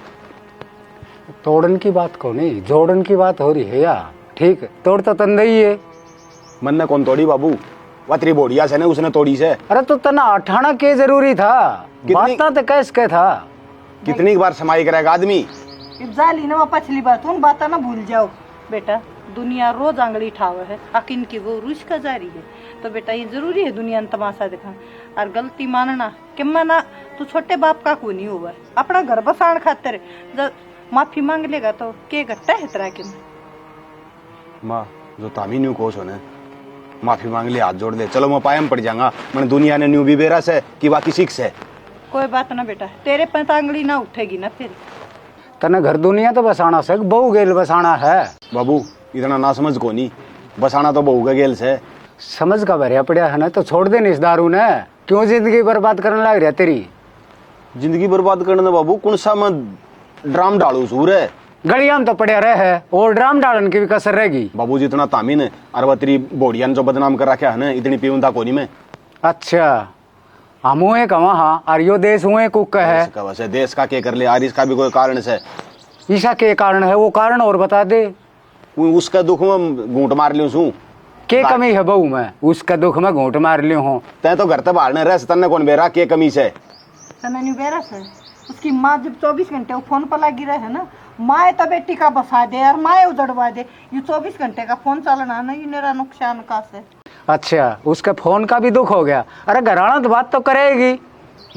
तोड़न की बात को नहीं, जोड़न की बात हो रही है यार। ठीक तोड़ तो तंदे ही है, मन ने कौन तोड़ी बाबू, वतरी बोड़िया से ने उसने तोड़ी से। अरे तो तना अठाना के जरूरी था, बात तो कैस के था। कितनी बार समाई करेगा आदमी। जाली ना पछली बात उन बात ना भूल जाओ बेटा, दुनिया रोज आंगली ठाव है, अकिन की वो रुश का जारी है, तो बेटा ये जरूरी है दुनिया ने तमाशा दिखा और गलती मानना कि माना तू छोटे बाप का को नहीं हुआ, अपना घर बसाण खातिर जब माफी मांग लेगा तो के घट्टा है तरह के। माँ जो तामी न्यू कोस हो ना, माफी मांग ले हाथ जोड़ दे, चलो मैं पायम पड़ जाऊंगा, मैंने दुनिया ने न्यू भी बेरा से कि बाकी सीख से। कोई बात ना बेटा, तेरे पर आंगली ना उठेगी ना फिर। तना घर दुनिया तो बसाना से बहु गेल बसाना है। बाबू इतना ना समझ को नहीं, बसाना तो बहू का गेल से। समझ का भरिया पड़ा है ना तो छोड़ दे इस दारू ने, क्यों जिंदगी बर्बाद करने लग रहा तेरी। जिंदगी बर्बाद करने बाबू कौन सा मैं ड्राम डालू सूर है, गलियां तो पड़े रहे है और ड्राम डालन की भी कसर रहेगी। बाबू जितना तामीन है और तेरी बोड़िया ने जो बदनाम कर रखा है ना, इतनी पीऊंदा को नहीं मैं। अच्छा हम हुए का वहाँ और यो देश हुए कुक है, वैसे देश का क्या कर ले यार, इसका भी कोई कारण से। ईसा के कारण है वो कारण और बता दे। उसका दुख में घूंट मार लियो सू, के कमी है बहू में, उसका दुख में घूंट मार लियो हूँ। तै तो घर तक बाहर न रह, तन्ने कौन बेरा के कमी से। उसकी माँ जब 24 घंटे वो फोन पर लगी रहे है ना, माए तो बेटी का बसा दे और माए उजड़वा दे, ये 24 घंटे का फोन चलना ना, ये मेरा नुकसान का से। अच्छा उसके फोन का भी दुख हो गया। अरे घराना तो बात तो करेगी।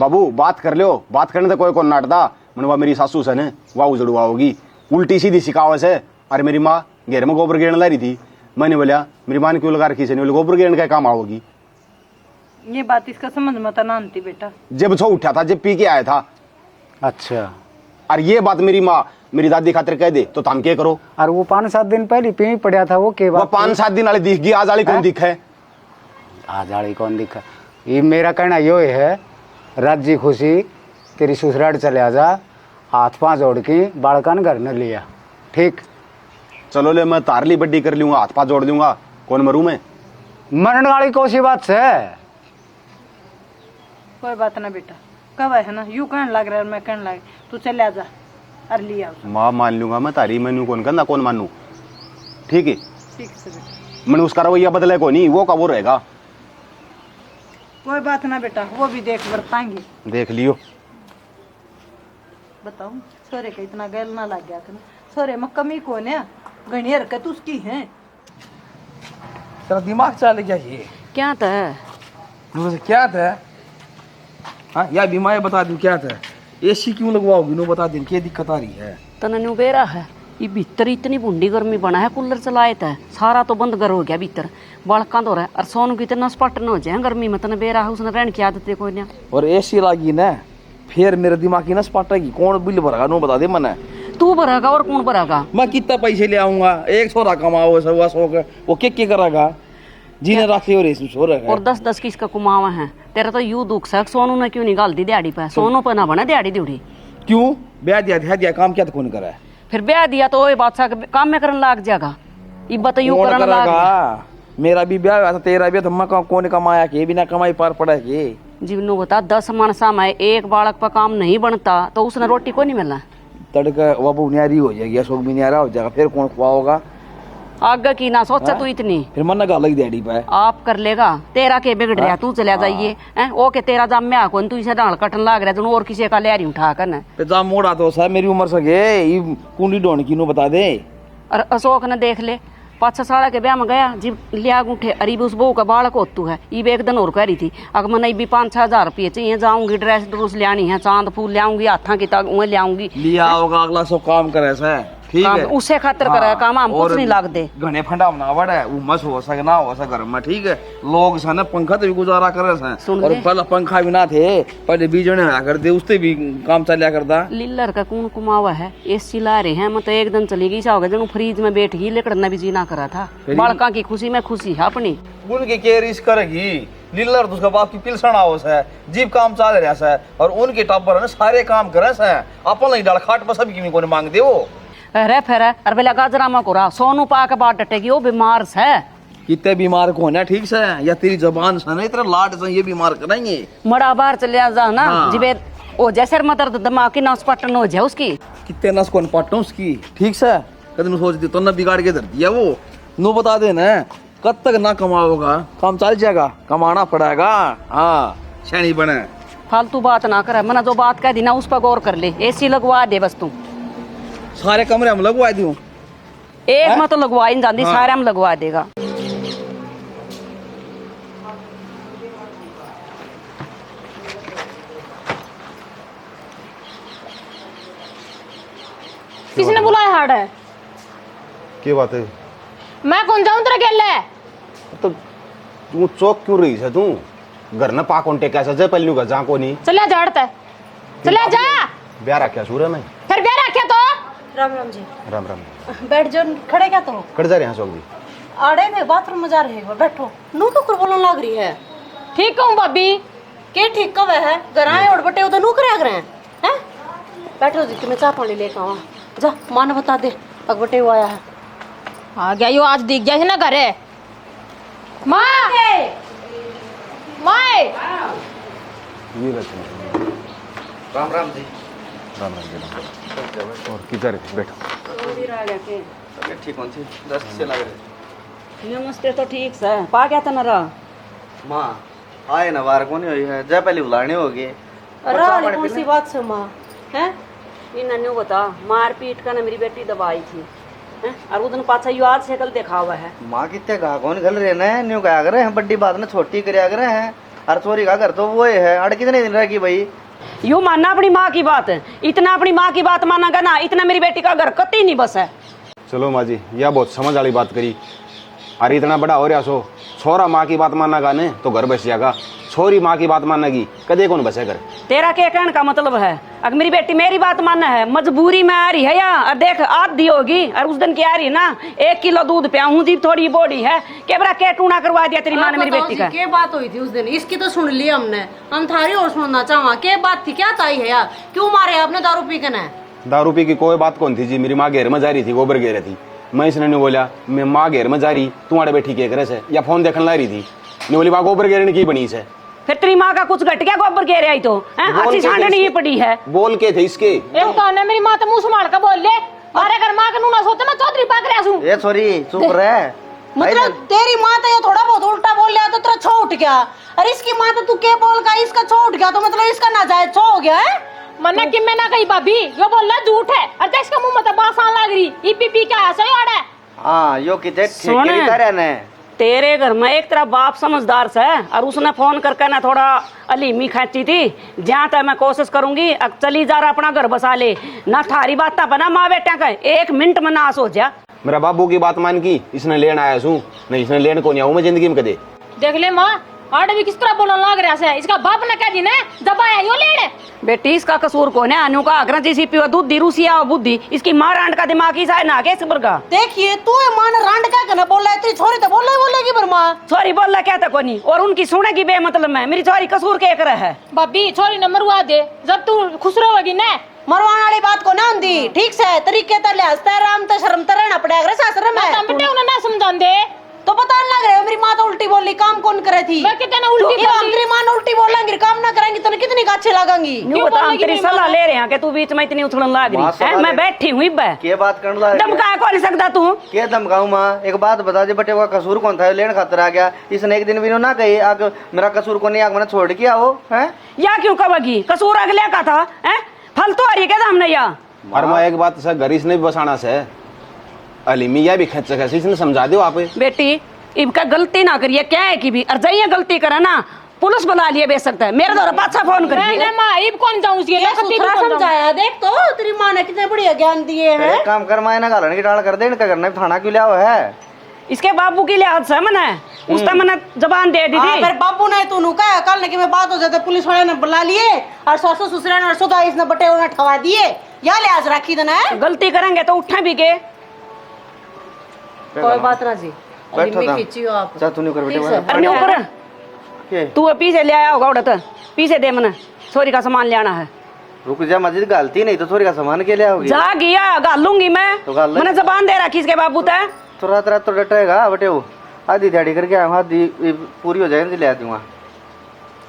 बाबू बात कर लियो, बात करने तो कोई कौन नाटदा, मनवा मेरी सासू से ने वह उजड़वा होगी, उल्टी सीधी सिखावत है। अरे मेरी माँ घेर में गोबर गेड़ने ला रही थी, मैंने बोला मेरी माँ ने क्यों लगा रखी से, बोले गोबर गेड़ने का काम आओगी। ये बात इसका समझ में तो ना आती बेटा, जब छो उठा था, जब पी के आया था। अच्छा और ये बात मेरी माँ मेरी दादी खातिर कह दे तो तुम क्या करो। और वो 5-7 दिन पहले पी पड़ा था वो के वो 5-7 दिन वाले दिख गई, आज वाली कौन दिख है। आज वाली कौन दिखा, ये मेरा कहना यो है, राजी खुशी तेरी ससुराल चले आ जा, हाथ पांव जोड़ के बालकान घर न लिया। ठीक चलो ले मैं तारली बड्डी कर लूंगा, हाथ पाँव जोड़ दूंगा, कौन मरू मैं। मरण वाली कौन सी बात है। कोई बात ना बेटा, कब है ना यू कहने लग रहा है, मैं कहने लग तू चले आ जा और लिया। माँ मान लूंगा मैं तारी, मैनू कौन कहना कौन मानू। ठीक है ठीक से बेटा, मैंने उसका रवैया बदले को नहीं, वो का वो रहेगा। कोई बात ना बेटा, वो भी देख बरताएंगे। देख लियो। बताओ सोरे का इतना गैल ना लग गया था, सोरे में कमी कौन है, घनी हरकत उसकी है। तेरा दिमाग चल गया ये क्या था क्या था। हाँ या बीमारी बता दूं क्या था, एसी क्यों लगवाओगी नो बता दिन, क्या दिक्कत आ रही है। तननु बेरा है ये भीतर इतनी बूंदी गर्मी बना है, कूलर चलाए था सारा तो बंद कर हो गया भीतर, बालका तो रहा और सोनू की इतना स्पट न हो जाए गर्मी में, तन बेरा है उसने रहने की आदत है कोई ना। और एसी लागी ना फिर मेरे दिमाग की ना स्पटेगी, कौन बिल भरेगा नो बता दे मना। तू भरेगा और कौन भरेगा। मैं कितना पैसे ले आऊंगा, 100 कमाओ 100 का, वो क्या करेगा, जीने राखी हो रही सो रहा। और 10-10 किसका कुमावा है, तेरा तो यू दुख सक सोनू ने क्यों निकाल दी दिहाड़ी पे, सोनू पे ना बना दिहाड़ी दिउड़ी। क्यों ब्याह दिया काम क्या तो कौन करा है। फिर ब्याह दिया तो वही बात काम में करने लग जाएगा, ये बता यू करने लग। मेरा भी ब्याह हुआ था, तेरा भी तो मैं कौन कमाया के बिना कमाई पार पड़ा के। जीवनू बता 10 मनसा में एक बालक पर काम नहीं बनता तो उसने रोटी को नहीं मिलना। तड़का बाबू न्यारी हो जाएगी, अशोक भी न्यारा हो जाएगा, फिर कौन खुआओगा? आगे की ना सोचा तू इतनी, फिर मन गा लगी दिहाड़ी पे आप कर लेगा। तेरा के बिगड़ रहा, तू चला जाइए हैं ओ के तेरा जाम में आको तू इसे डाल कटन लाग रहा तू और किसी का ले रही उठा कर ना। पे जाम मोड़ा तो सा मेरी उम्र सके ये कुंडी ढोने की नो बता दे। और अशोक ने देख ले 5-6 साल के ब्याह में गया जब लिया उठे अरे उस बहू का बालक होतू है ये भी एक दिन और कह रही थी अगर मैं भी 5-6 हजार रुपये चाहिए, जाऊंगी ड्रेस ड्रूस लियानी है, चांद फूल लियाऊंगी, हाथा की तक उन्हें लियाऊंगी, लिया होगा अगला सो काम करे सा, ठीक है उसे खातर करे काम, हम कुछ नहीं लाग दे। घने फंडा बनावड़ है वो मस हो सके ना हो सके घर में, ठीक है लोग सा ना पंखा तो भी गुजारा करे सा, सुन और ले। पहले पंखा भी ना थे, पहले बीजने होया कर दे उससे भी काम चलिया करता। लिल्लर का कौन कुमावा है एस चिल्ला रहे हैं, मैं तो एक दिन चली गई सा हो गया जब फ्रीज में बैठ गई लेकर भी जीना करा था, बालका की खुशी में खुशी है अपनी। उनकी केयर इस करेगी लिल्लर तो उसका बाप की पिलसन आवस है, जीव काम चाल रहा सा, और उनके टब्बर है ना सारे काम करे सा, अपन नहीं डाल खाट पर सब की को मांग दे वो अरे फिर अरे बेला गाजरामा को रहा सोनू पा के बात डटेगी, वो बीमार है। कितने बीमार को होना ठीक से, या तेरी जबान से ना इतना लाड से ये बीमार कराएंगे। मड़ा बाहर चले जा ना हाँ। जिबे ओ जैसे मदर दिमाग की नस पटन हो जाए उसकी, कितने नस कौन पाटो उसकी, ठीक से कदम सोच दी तो न बिगाड़ के धर दिया वो नो बता देना कब तक ना कमाओगा, काम चल जाएगा, कमाना पड़ेगा। हाँ शैनी बने, फालतू बात ना करे, मैंने जो बात कह दी ना उस पर गौर कर ले, एसी लगवा दे बस तू। सारे कमरे हम लगवा दूं, एक में तो लगवा ही नहीं जाती, सारे हम लगवा देगा। किसने बुलाया हार्ड है? क्या बात है? मैं कौन जाऊं तेरा गेले? तो तू चौक क्यों रही है? तू घर न पा कौन टेका से पहलू का जा को नहीं चले जा हटता है, चले जा। ब्याह रखा सूर में, फिर ब्याह रखे तो राम राम जी। राम राम। बैठ जाओ, खड़े क्या तो कट जा रहे हैं चौक जी, आड़े में बाथरूम में जा रहे हो, बैठो। नू तो कर बोलने लग रही है, ठीक कहूँ भाभी? के ठीक कब है घर आए और बटे उधर नू करे हैं हैं? बैठो जी, तुम्हें चाय पानी लेकर आवा, जा माँ ने बता दे अगबटे हुआ आया है। आ गया यो, आज दिख गया है ना घरे। माँ माँ ये रहते राम राम जी। राम राम जी। और किधर बैठो, ठीक कौन सी 10 से लग रहे। नमस्ते तो ठीक से पा क्या था ना माँ आए ना बार कौन हुई है, जय पहले बुलाने होगी। अरे कौन सी बात से माँ है? इन्होंने बता मार पीट कर ना मेरी बेटी दबाई थी हैं? और उधर पाछा यू आज से कल देखा हुआ है। माँ कितने गा कौन गल रहे ना न्यू गया करे हैं, बड़ी बात ना छोटी कर करे हैं, हर चोरी का घर तो वो है, अड़ कितने दिन रहेगी भाई? यू मानना अपनी माँ की बात, इतना अपनी माँ की बात माना ना, इतना मेरी बेटी का घर कतई नहीं बस है। चलो माँ जी, यह बहुत समझ वाली बात करी। अरे इतना बड़ा हो रहा सो, छोरा माँ की बात मानना गाने तो घर बस जाएगा, छोरी माँ की बात मानेगी कदे कौन बसे घर। तेरा क्या कहने का मतलब है? अगर मेरी बेटी मेरी बात मानना है, मजबूरी में आ रही है या और देख आधी होगी, और उस दिन क्या आ रही है ना 1 किलो दूध पियाऊं जी, थोड़ी बॉडी है के बरा के टूना करवा दिया तेरी माँ ने मेरी बेटी का। क्या बात हुई थी उस दिन? इसकी तो सुन ली हमने, हम थारी और सुनना चाहवा क्या बात थी, क्या ताई है यार, क्यों मारे आपने दारू पी के ना? दारू पी की कोई बात कौन थी जी, मेरी माँ घेर में जा रही थी, गोबर घेर थी, मैं इसने नहीं बोला मैं माँ घेर में जा रही तुम्हारे बेटी के करे से, या फोन देखने ला रही थी, नहीं बोली माँ गोबर घेरने की बनी से। फिर तेरी माँ का कुछ घट गया गोबर घेर आई तो अच्छी छांडनी ही पड़ी है। बोल के थे इसके एक कौन है मेरी माँ तो मुंह संभाल कर बोल ले, मारे घर माँ का नूना सोते मैं चौधरी पाक रहा हूँ। ये छोरी चुप रहे, मतलब तेरी माँ तो ये थोड़ा बहुत उल्टा बोल लिया तो तेरा छो उठ गया, अरे इसकी माँ तो तू क्या बोल का इसका छो उठ गया तो मतलब इसका नाजायज छो हो गया है। मन्ना कि मैं ना कही भाभी, यो बोल रहा झूठ है, और देख इसका मुंह मतलब बासान लग रही, ई पी क्या है सही है। हाँ यो कितने सुन। ठेके करे ने तेरे घर में एक तरह बाप समझदार से है, और उसने फोन करके ना थोड़ा अलीमी खींची थी, जहाँ तक मैं कोशिश करूंगी अब चली जा रहा अपना घर बसा ले ना, थारी बात बना माँ बेटा का 1 मिनट में नाश हो जा। मेरा बाबू की बात मान की, इसने लेन आया सू, नहीं इसने लेन को नहीं आऊ मैं जिंदगी में कदे। देख ले माँ आड़ भी किस तरह बोलने लग रहा है, इसका बाप ने कह दी ने दबाया यो लेने। बेटी इसका कसूर कौन है? अनु का अग्रज इसी पियो दूध दी रूसिया और बुद्धि, इसकी माँ रांड का दिमाग ही साय ना के इस का। देखिए तू मान रांड क्या कहना बोल रहा है, तेरी छोरी तो बोलेगी पर माँ सॉरी बोल रहा क्या था कोनी, और उनकी सुनेगी बे मतलब में, मेरी छोरी कसूर के कर है। भाभी छोरी ने मरवा दे, जब तू खुश रहोगी ना मरवाने वाली बात को ना आंदी, ठीक से तरीके तो लिहाज राम तो शर्म तो रहना पड़ेगा सासरे में। बेटे उन्हें ना समझा दे, तो बताने लग रहे हो मेरी माँ तो उल्टी बोली, काम कौन करे थी? मैं कितने उल्टी ये हम तेरी माँ ने उल्टी बोलेंगी, काम ना करेंगी तो कितनी अच्छी लगेंगी। यूं बता, हम तेरी सलाह ले रहे हैं कि तू बीच में इतनी उछलन लाग माँ रही है। सलाह मैं दे। बैठी हुई बे के बात करने लगा धमका कौन सकता तू? के धमकाऊं माँ? एक बात बता दे बेटे, वो कसूर कौन था? लेन खातर आ गया, इसने एक दिन भी ना कही आग मेरा कसूर को नहीं, आग मैंने छोड़ किया हो है? या क्यों कबगी? कसूर अगले का था है? फालतू आ रही है क्या हमने या? और मैं एक बात से गरीस ने भी बसाना से अलीमिया भी खच कैसे इसने समझा दो आप। बेटी इनका गलती ना करिए, क्या है कि भी और जाइए गलती करे ना पुलिस बुला लिए बेच सकता है। मेरे द्वारा पाछा फोन कर नहीं नहीं माँ, इब कौन जाऊँ उसके? ये सुथरा समझाया, देख तो तेरी माँ ने कितने बढ़िया ज्ञान दिए हैं। एक काम कर, माँ ना गालन की टाल कर दे, इनका करना थाना क्यों लिया हुआ है? इसके बाबू की लिहाज से मैंने उस टाइम मैंने जबान दे दी थी। फिर बाबू ने तू नु कहा कल की मैं बात हो जाते पुलिस वाले ने बुला लिए और ससुर ससुर ने सुधा इसने बटे उन्हें ठवा दिए, या लिहाज रखी देना है। गलती करेंगे तो उठे भी के। कोई बात ना जी, बैठो था। खींचियो आप। चल तू नहीं कर बेटे, अरे नहीं ऊपर के? तू पीछे ले आया होगा उड़त, पीछे दे मैंने छोरी का सामान ले आना है। रुक जा मस्जिद गालती नहीं तो थोड़ी का सामान के लिया होगी। जा गया गालूंगी मैं, तो गाल ले। मैंने जबान दे रखी इसके बाबू तय। तो रात रात तो डटेगा बेटे, वो आधी दिहाड़ी करके आया, आधी पूरी हो जाएगी ले आती हूँ।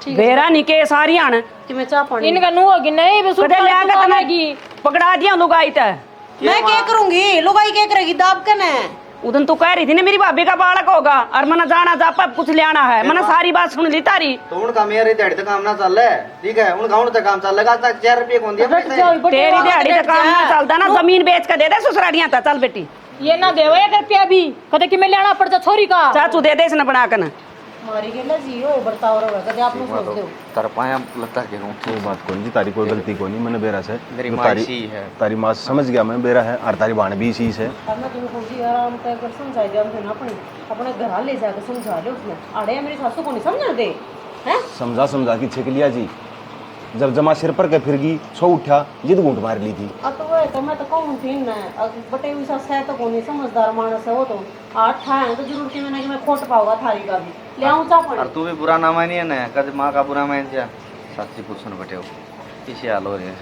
बेरा निके सारी आन कि मैं चाह पानी इनका नु होगी नहीं बस कदे ले आकर तनेगी पकड़ा दिया लुगाई तय। मैं क्या करूंगी, लुगाई क्या करेगी, दाब के ने। उधन तू कह रही थी ना मेरी भाभी का बालक होगा और मैंने जाना जापा कुछ ले आना है, मैंने सारी बात सुन ली तारी। तो उनका मेरी दिहाड़ी तो काम ना चल रहा है, ठीक है? उनका उन तक काम चल रहा है, 4 रुपये कौन दिया पैसे? तेरी दिहाड़ी तो काम ना चलता ना, जमीन बेच के दे दे ससुरालियां था। चल बेटी ये ना देवे 1 रुपया भी, कदे कि मैं लेना पड़ता छोरी का। चाचू दे दे इसने बना कर। मारी के ना जी हो बर्ताव रो कदे आप लोग सोच दो। तर पाया लगता के हूँ। कोई बात कोनी जी, तारी कोई गलती कोनी, मैंने बेरा से मेरी तो माँ इसी है। तारी माँ समझ गया मैं, बेरा है और तारी बाण भी इसी से। अब मैं तुमको जी आराम कर समझा दिया हमने अपने घर ले जाकर समझा ले उसने। अरे मेरी सासू को नहीं समझा दे हैं? समझा के छेक लिया जी, जब जमा सिर पर के फिर गई छो उठा जिद घूंट मार ली थी। अब तो वो तो मैं तो कहूँ थी ना, बटे हुई सास है तो कौन समझदार मानस है वो तो आठ है तो जरूर की मैंने कि मैं खोट पाऊंगा थारी का भी ले आऊँ चा पड़े। और तू भी बुरा ना मानिए ना, कद माँ का बुरा मान जा। सच्ची पूछ सुन बेटे, पीछे हाल हो रहे हैं,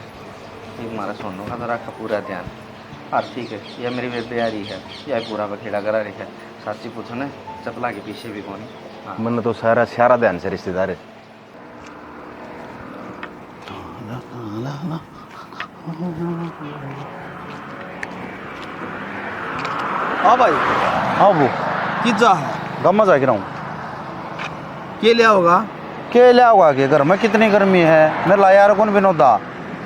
ठीक मारा सुनो का तो रखा पूरा ध्यान। हाँ ठीक है, यह मेरी बेबे आ रही है, यह पूरा बखेड़ा करा रही है। सच्ची पूछो ना, चपला के पीछे भी कौन? हाँ मैंने तो सारा ध्यान से रिश्तेदार है। हाँ भाई, हाँ वो कितना है? गम्मा जा रहा हूँ। के लिया होगा? के लिया होगा के घर में कितनी गर्मी है, मैं लाया यार कौन विनोदा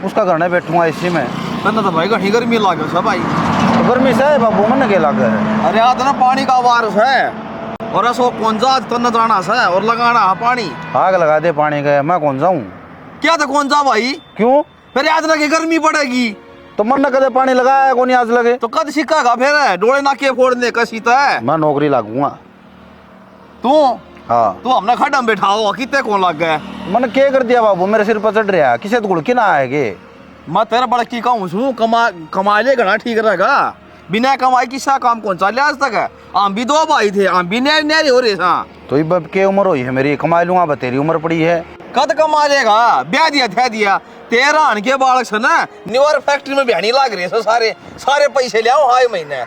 उसका घर में बैठूंगा इसी में। मैंने तो भाई घनी गर्मी लागे सब भाई। तो गर्मी से है बाबू मन के लग है। अरे आज ना पानी का वारस है और असो कौन जा तो न जाना है और लगाना है पानी। आग लगा दे पानी का, मैं कौन जाऊँ? क्या था कौन जा भाई? क्यों? फिर आज ना की गर्मी पड़ेगी तो मन न कदे पानी लगाया कौन आज लगे तो कद सिक्का फिर डोले नाके फोड़ने का सीता है। मैं नौकरी लागूंगा। तू हाँ तू हमने खड्डा में बैठा हो कितने कौन लग गए? मन क्या कर दिया बाबू, मेरे सिर पर चढ़ रहा है, किसे तो गुड़की ना आएगे। मैं तेरा बड़ा की कहूँ सू कमा ले घना ठीक रहेगा, बिना कमाई किसा काम कौन चल आज तक है? हम भी 2 भाई थे, हम भी न्यारी हो रहे सा। तो ये बब के उम्र हुई है मेरी, कमा लूंगा बस तेरी उम्र पड़ी है। कद कमा लेगा? ब्याह दिया थे दिया 13 के बालक से ना न्यूअर फैक्ट्री में बहनी लाग रही है सारे पैसे ले आओ हाई महीने।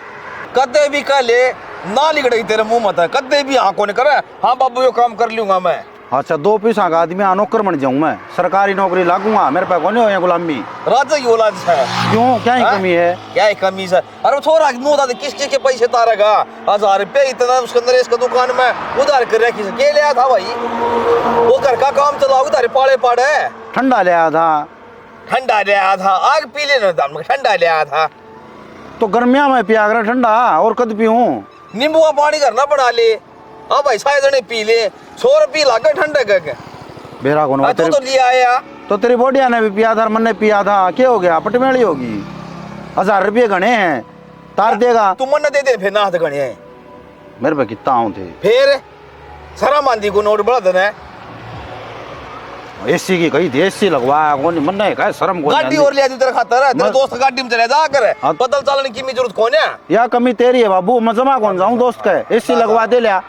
कदे भी कह ले ना लिगड़ई तेरे मुंह मत है, कदे भी हाँ कौन करे हाँ बाबू यो काम कर लूंगा मैं। अच्छा 2 पैसा का आदमी नौकर बन जाऊं मैं, सरकारी नौकरी लागूंगा, मेरे पास कौन हो गुलामी। राजा ही औलाद है। क्यों क्या ही कमी है? क्या ही कमी है? अरे थोड़ा मुंह दादे किस चीज के पैसे तारेगा? 1000 रुपये इतना उसके अंदर इसका दुकान में उधार कर रखी से के लिया था भाई? वो घर का काम चलाओ तारे पाड़े पाड़े। ठंडा ले आया था। ठंडा ले आया था? आग पी लेना था, ठंडा ले आया था तो गर्मिया में पिया कर ठंडा, और कद पीऊं? नींबू का पानी करना बना ले। हाँ भाई शायद जने पी ले, 100 रुपये लागे ठंडे के। बेरा कौन तू तो लिया आया तो तेरी बोडिया ने भी पिया था, मन ने पिया था, क्या हो गया? पटमेली होगी। 1000 रुपये गणे हैं, तार देगा? तू मन दे दे फिर ना हाथ गणे मेरे पे कितना आऊं थे फिर सारा मांदी को नोट बढ़ा देना। एसी की कही थी, एसी लगवाया कौन? मन ने कहा शर्म को गाड़ी और लिया तेरा खातर है, तेरे दोस्त गाड़ी में चले जा कर बदल चलने की जरूरत कौन है? या कमी तेरी है बाबू, मैं जमा कौन जाऊं दोस्त का? एसी लगवा दे लिया।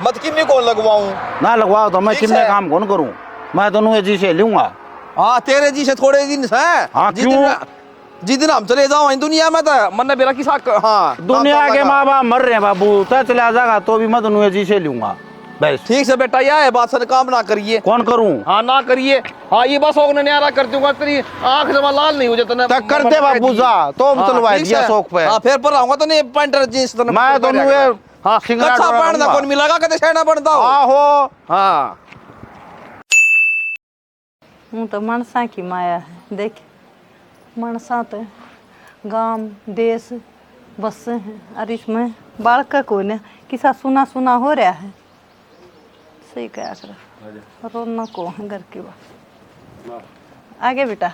मत किन्नी कौन लगवाऊं? ना लगवाओ तो मैं किन्ने काम कौन करूं? मैं दोनों जी से लूंगा। हाँ तेरे जी से थोड़े दिन से। हाँ, क्यों? जिस दिन हम चले जाओ दुनिया में तो मन ने बेरा किसा हाँ दुनिया के माँ बाप मर रहे हैं बाबू, तो चला जाएगा तो भी मैं तुम्हें जी से लूंगा बस। ठीक से बेटा, यह है बात सर, काम ना करिए। कौन करूं? हाँ ना करिए। हाँ ये बस ओगने न्यारा कर दूंगा, तेरी आंख जमा लाल नहीं हो जाता तक करते बाबू जा तो चलवा दिया शौक पे। हाँ फिर पर आऊंगा तो नहीं पैंटर जींस तो मैं तो हाँ अच्छा पहनना कौन मिलेगा, कदे शहना बनता हो। आहो हाँ हूँ तो मनसा की माया है। देख मनसा तो गांव देश बसे हैं और इसमें बालका को ने किसा सुना सुना हो रहा है। सही कहा कर रोना को है घर की बात। आगे बेटा,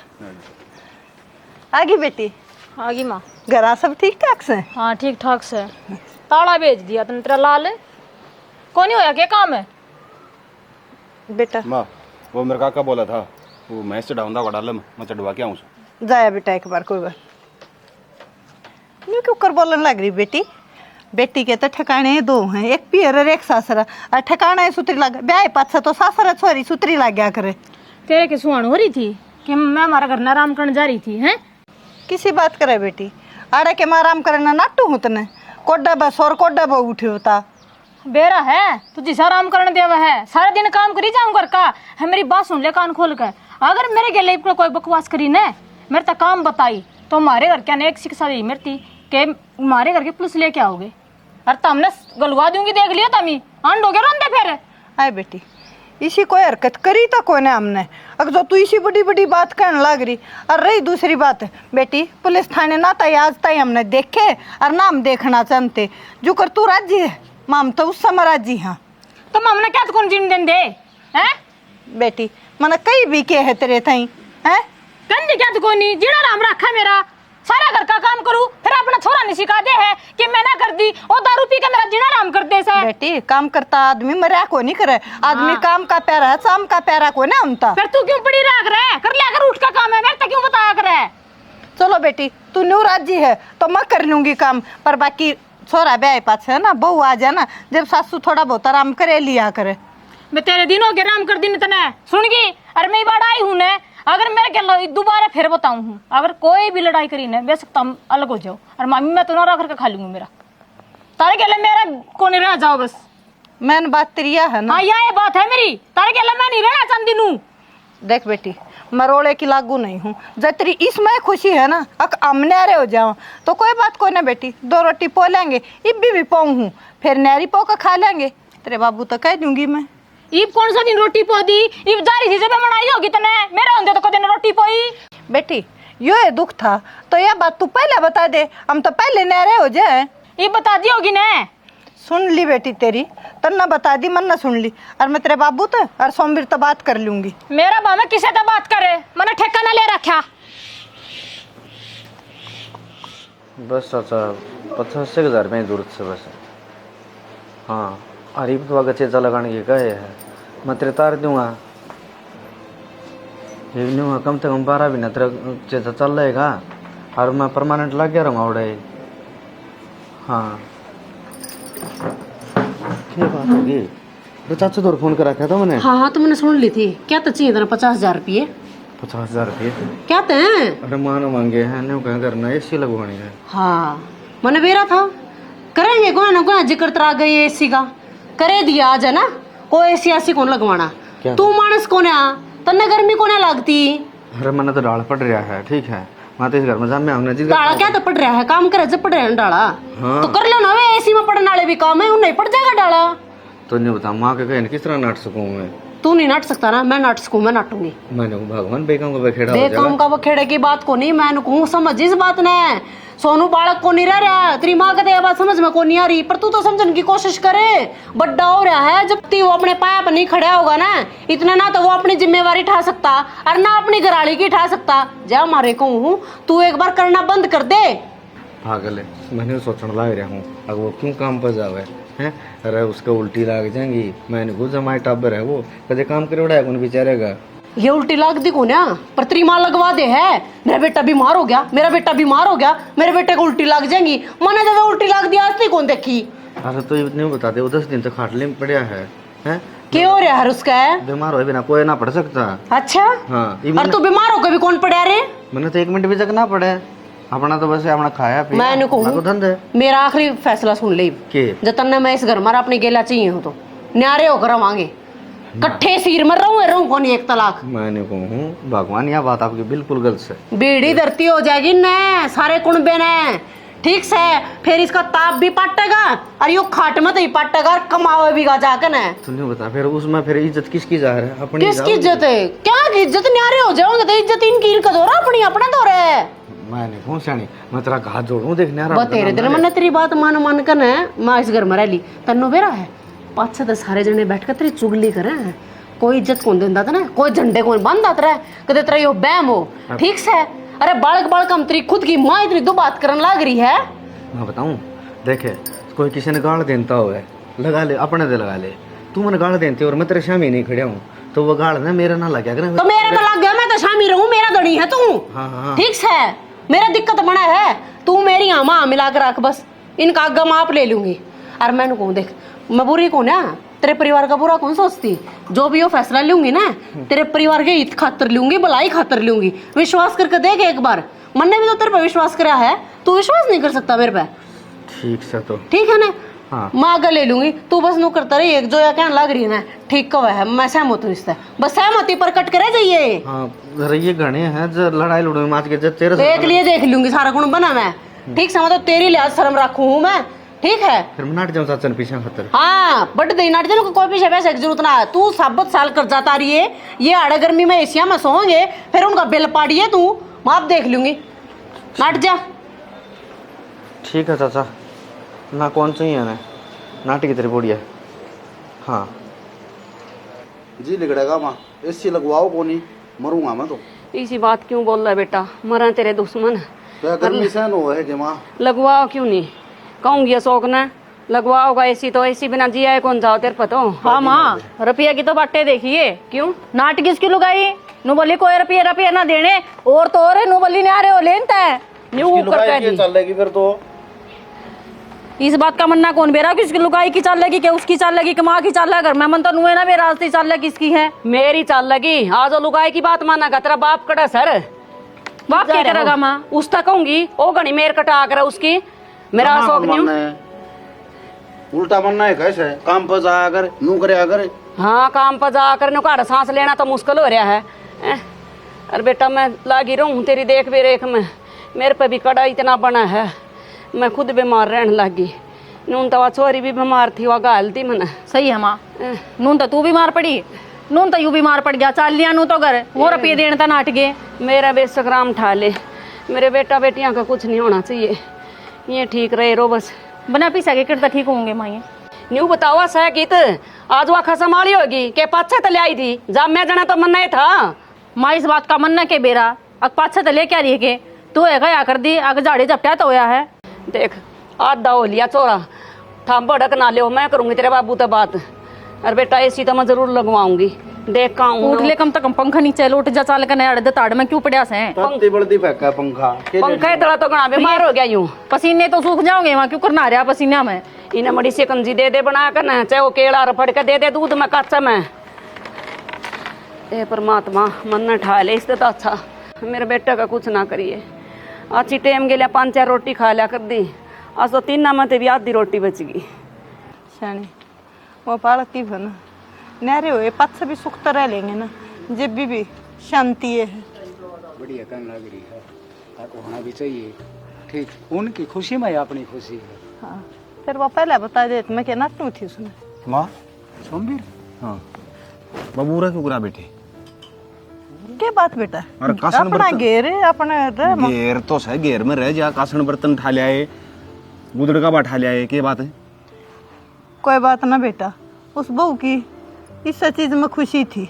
आगे बेटी, आगी माँ। घर सब ठीक ठाक से? हाँ ठीक ठाक से। ताला भेज दिया तुमने, तेरा लाल है कौन नहीं होया, क्या काम है बेटा? माँ वो मेरे काका बोला था वो मैं चढ़ाऊंगा को डालम, मैं चढ़वा के आऊँ। जाया बेटा एक बार, कोई बात नहीं। क्यों कर बोलने लग रही बेटी? बेटी के तो ठिकाने दो हैं, एक पियर और एक सासरा। और ठिकाना सुतरी लग ब्याह पाछा तो सासरा छोरी सुतरी लग गया करे। तेरे के सुहान हो रही थी कि मैं हमारा घर ना आराम करने जा रही थी हैं? किसी बात करे बेटी? आड़े के मैं आराम करना नाटू हूँ तने कोड्डा बस और कोड्डा बो उठे होता बेरा है तुझे से आराम करने देवा है, सारे दिन काम करी जाऊं घर का है। मेरी बात सुन ले कान खोल कर, अगर मेरे गले पर कोई बकवास करी न, मेरे तक काम बताई तो हमारे घर क्या एक शिक्षा दी मेरी के हमारे घर के पुलिस लेके आओगे और तुमने गलवा दूंगी, देख लिया तमी अंड हो गया रोंदे फिर। आए बेटी इसी कोई हरकत करी तो कोई ने हमने, अगर जो तू इसी बड़ी बड़ी बात कहने लग रही। और रही दूसरी बात बेटी, पुलिस थाने ना ताई आज ताई हमने देखे और ना हम देखना चाहते। जो कर तू राजी है माम तो उस समय राजी। हाँ तो हमने क्या तो कौन जीने दें दे हैं बेटी, मैंने कई भी के है तेरे थाई हैं कंधे क्या तो कोनी जीना राम रखा मेरा, सारा घर का काम करूं फिर अपना छोरा नहीं सिखा दे है कि मैं ना कर दी और दारू पी के मेरा जीना राम कर दे सा। बेटी काम करता आदमी मरिया को नहीं करे, आदमी काम का पैरा है शाम का पैरा को ना हमता। फिर तू क्यों पड़ी रख रहा है, कर लिया कर उठ का काम है, मेरे तक क्यों बताया कर है। चलो बेटी तू न्यू राजी है तो मैं कर लूंगी काम, पर बाकी छोरा ब्याह पास है ना, बहू आ जाए ना जब सासू थोड़ा बहुत आराम करे लिया करे। मैं तेरे दिन हो गए आराम कर दी तने सुन गई। अरे मैं बाड़ आई हूँ ने, अगर मेरे के दोबारा फिर बताऊं हूँ अगर कोई भी लड़ाई करी ना बेशक तुम अलग हो जाओ और मामी मैं तो ना रख कर खा लूंगी। मेरा तारे के मेरा को नहीं रह जाओ बस। मैंने बात तेरिया है ना? हाँ ये बात है मेरी, तारे के मैं नहीं रहना चाहती नू। देख बेटी मरोड़े की लागू नहीं हूँ, जब तेरी इसमें खुशी है ना अक अमनेरे हो जाओ तो कोई बात कोई ना बेटी, 2 रोटी पो लेंगे इब भी पाऊँ हूँ फिर नहरी पो कर खा लेंगे। तेरे बाबू तो कह दूंगी मैं। ईब कौन सा दिन रोटी पो दी, ईब जारी थी जब मनाई होगी तने, मेरा होंदे तो कदे रोटी पोई। बेटी यो ये दुख था तो यह बात तू पहले बता दे, हम तो पहले नहरे हो जाए। ईब बता दी होगी ने। सुन ली बेटी तेरी, तन्ना बता दी मन ना सुन ली, और मैं तेरे बाबू तो और सोमवीर तो बात कर लूंगी। मेरा बाबा किसे तो बात करे, मैंने ठेका ना ले रखा। बस चाचा 85,000 में जरूरत से बस। हाँ अरीब तो अगर चेचा लगाने की कहे है मैं तेरे तार दूंगा, कम से कम 12 महीना तेरा चेचा चल रहेगा और मैं परमानेंट लग गया रहूँगा उड़े। हाँ क्या बात होगी? तो चाचा तो फोन करा था मैंने। हाँ तो मैंने सुन ली थी। क्या तो चाहिए तेरा 50,000 रुपये? 50,000 रुपये क्या थे? अरे मान मांगे हैं न्यू क्या करना, एसी लगवानी है। हाँ मैंने बेरा था करेंगे कौन ना कौन जिक्र तरा गई एसी का करे दिया आज है ना, कोई एसी ऐसी कौन लगवाना। तू मानस कौन है, तन्ने गर्मी कौन लगती? अरे मैंने तो डाल पड़ रहा है, ठीक है मैं तो इस घर में जामे हमने जी डाला क्या तो पड़ रहा है, काम करे जब पड़ रहा है डाला। हाँ। तो कर लो ना वे एसी में पड़ने वाले भी काम है, नहीं पड़ जाएगा डाला। तो नहीं बता माँ के कहे किस तरह नाट सकूं मैं? तू नहीं नाट सकता ना, मैं नाट सकूं, मैं नाटूंगी। मैंने भगवान बेकाम का बखेड़ा हो बेकाम का बखेड़े की बात को नहीं, मैं कहूँ समझ इस बात ने। सोनू बालक को नहीं रह रहा, तेरी माँ कहते ये बात समझ में को नहीं आ रही, पर तू तो समझने की कोशिश करे। बड्डा हो रहा है, जब तक वो अपने पाया पर नहीं खड़ा होगा ना इतना ना तो वो अपनी जिम्मेवारी उठा सकता और ना अपनी घराड़ी की उठा सकता। जा मारे कहूँ तू एक बार करना बंद कर दे। पागल है, मैंने सोचने लग रहा हूँ अब वो क्यों काम पर जावे हैं। अरे उसका उल्टी लाग जाएंगी, मैंने खुद जमाए टाबर है वो कदे काम करे उड़ा कौन बेचारेगा। ये उल्टी लाग दी को ना, पर तेरी माँ लगवा दे है। मेरा बेटा बीमार हो गया, मेरा बेटा बीमार हो गया, मेरे बेटे को उल्टी लाग जाएंगी। मैंने ज्यादा उल्टी लाग दी आज कौन देखी। अरे तो इतने बता दे, वो 10 दिन तक खाटले में पड़ा है हैं? क्या हो रहा है उसका? बीमार हो बिना कोई ना पड़ सकता। अच्छा हाँ और तू बीमार होकर भी कौन पड़ा रे? मैंने तो 1 मिनट भी तक ना पड़े। अपना तो बस अपना खाया पिया मैं इनको अपना को धंधे मेरा आखिरी फैसला सुन ले के जतन ने मैं इस घर मारा अपनी गेला चाहिए हो तो न्यारे होकर आवांगे कट्ठे सिर में रहूं कौन एक तलाक मैंने कहूँ भगवान यह बात आपकी बिल्कुल गलत है। बीड़ी धरती हो जाएगी न सारे कुणबे ने ठीक से फिर इसका ताप भी पाटेगा और यो खाट में तो ही पाटेगा और कमावे भी गा जाकर न तूने बता फिर उसमें फिर इज्जत किसकी जा रहा है अपनी किसकी इज्जत है क्या की इज्जत न्यारे हो जाओगे तो इज्जत इनकी इनका दो रहा अपनी अपने दो रहे मैंने कौन सियानी मैं तेरा हाथ जोड़ूं देखने आ रहा तेरे दिल मैंने तेरी बात मान कर न माँ इस घर में रह ली तन्नो बेरा है पाँच से सारे जने बैठ कर तेरी चुगली करे कोई इज्जत कौन देता था ना कोई झंडे कौन बांधता था कदे तेरा यो बैम हो ठीक से अरे बालक हम तेरी खुद की माँ इतनी दो बात करने लग रही है मैं बताऊं देखे कोई किसी ने गाड़ देता हो लगा ले अपने दे लगा ले तू मैंने गाड़ देती और मैं तेरे शामी नहीं खड़े हूँ तो वो गाड़ ना मेरा ना लग गया तो मेरा तो लग गया मैं तो शामी रहूं मेरा धनी है तू ठीक से मेरा दिक्कत बना है तू मेरी आमा मिला कर रख बस इनका आगा माप ले लूंगी और मैंने कहूँ देख मैं बुरी कौन है तेरे परिवार का बुरा कौन सोचती जो भी वो फैसला लूंगी ना तेरे परिवार के हित खातर लूंगी भलाई खातर लूंगी विश्वास करके देख एक बार मन ने भी तो तेरे पे विश्वास करा है तू विश्वास नहीं कर सकता मेरे पे ठीक से तो ठीक है ना हाँ। मैं आगे ले लूंगी तू बस नु करता रही एक जो या कहने लग रही है ना ठीक कब है मैं सहमत हूँ इससे बस सहमति प्रकट करे जाइए हाँ ये घने हैं जो लड़ाई लड़ो माच के जब तेरे देख लिए देख लूंगी सारा गुण बना मैं ठीक से मतलब तेरी लिहाज शर्म रखू हूँ मैं ठीक है फिर मैं नाट जाऊँ चाचन पीछे खतर हाँ बट दे नाट को कोई पीछे पैसे की जरूरत ना है तू साबत साल कर जाता रही है ये आड़े गर्मी में एशिया में सोएंगे फिर उनका बिल पाड़िए तू माप देख लूंगी नाट जा ठीक है चाचा ना कौन चाहिए ना नाटी की तेरी बोड़िया हाँ जी लिगड़ेगा माँ एसी लगवाओ को नहीं मरूंगा मैं तो इसी बात क्यों बोल रहा है बेटा मरा तेरे दुश्मन क्या गर्मी सहन हो है कि माँ लगवाओ क्यों नहीं कहूंगी अशोक ने लगवाओगा एसी तो एसी बिना जिया है कौन जाओ तेरे पता हो हाँ माँ रुपया की तो बाटे देखिए क्यों नाट किसकी लुगाई नु बोली कोई रुपया ना देने और तो और नु बोली ने आ रहे हो लेनता है न्यू करके चल लेगी फिर तो इस बात का मन्ना कौन बेरा किसकी लुगाई की चाल लगी क्या उसकी चाल लगी कि माँ की चाल लगी घर मैं मन तो नुए ना मेरा रास्ते चाल लगी किसकी है मेरी चाल लगी आज लुगाई की बात माना तेरा बाप कड़ा सर बाप क्या करेगा माँ उस तक कहूंगी ओ घनी मेर कटा कर उसकी मेरा अशोक न्यू उल्टा बनना है कैसे काम पर जाया कर नू करे अगर हाँ काम पर जाकर नुकाड़ सांस लेना तो मुश्किल हो रहा है अरे बेटा मैं लागी रहूं तेरी देख भी रेख में मेरे पे भी कड़ा इतना बना है मैं खुद बीमार रहने लगी नून तो छोरी भी बीमार थी वह गाल थी मैंने सही है माँ नून तो तू बीमार पड़ी नून तो यू बीमार पड़ गया चाल लिया नू तो घर वो रुपये देने था नाट गए मेरा बेसग्राम ठा ले मेरे बेटा बेटियां का कुछ नहीं होना चाहिए ये ठीक रहे रो बस बना पीसा के कितना ठीक होंगे माँ ये न्यू बतावा सह गीत आज वह खसमाली होगी के पाछे तो ले आई थी जब मैं जाना तो मन नहीं था माँ इस बात का मन्ना के बेरा अब पाछे तो ले क्या रही के तू है गया कर दी आगे झाड़ी झपटा तो होया है देख आधा हो लिया चोरा था भड़क ना ले मैं करूंगी तेरे बाबू तो बात अरे बेटा एसी तो मैं जरूर लगवाऊंगी देख का उठ ले कम तक पंखा नीचे लौट जा चाल कर अड़े ताड़ में क्यों पड़िया से तत्ती बड़ती फेंका पंखा पंखा तड़ा तो गणा बीमार हो गया यूं पसीने तो सूख जाओगे वहाँ क्यों करना रहा पसीना में इन्हें मड़ी से कंजी दे दे बना कर ना चाहे वो केला रफड़ के दे दे दूध में कच्चा में ए परमात्मा मन न ठा ले इससे तो अच्छा मेरे बेटे का कुछ ना करिए अच्छी टाइम के लिए 5-4 रोटी खा लिया कर दी आज तो 3 में भी आधी रोटी बच गई शानी वो पालक की बना नारे हुए पथ से भी सुख तो रह लेंगे ना जब भी शांति है बढ़िया कहने लग रही है और होना भी चाहिए ठीक उनकी खुशी में अपनी खुशी है हाँ फिर वो पहले बता दे मैं क्या नाटू थी उसने माँ सोमवीर हाँ बबूरा क्यों करा बेटे क्या बात बेटा अरे कासन अपना बर्तन घेर अपने घेर तो है घेर में रह जा कासन बर्तन ठा लिया है गुदड़ का बैठा लिया है क्या बात है कोई बात ना बेटा उस बहू की इस चीज में खुशी थी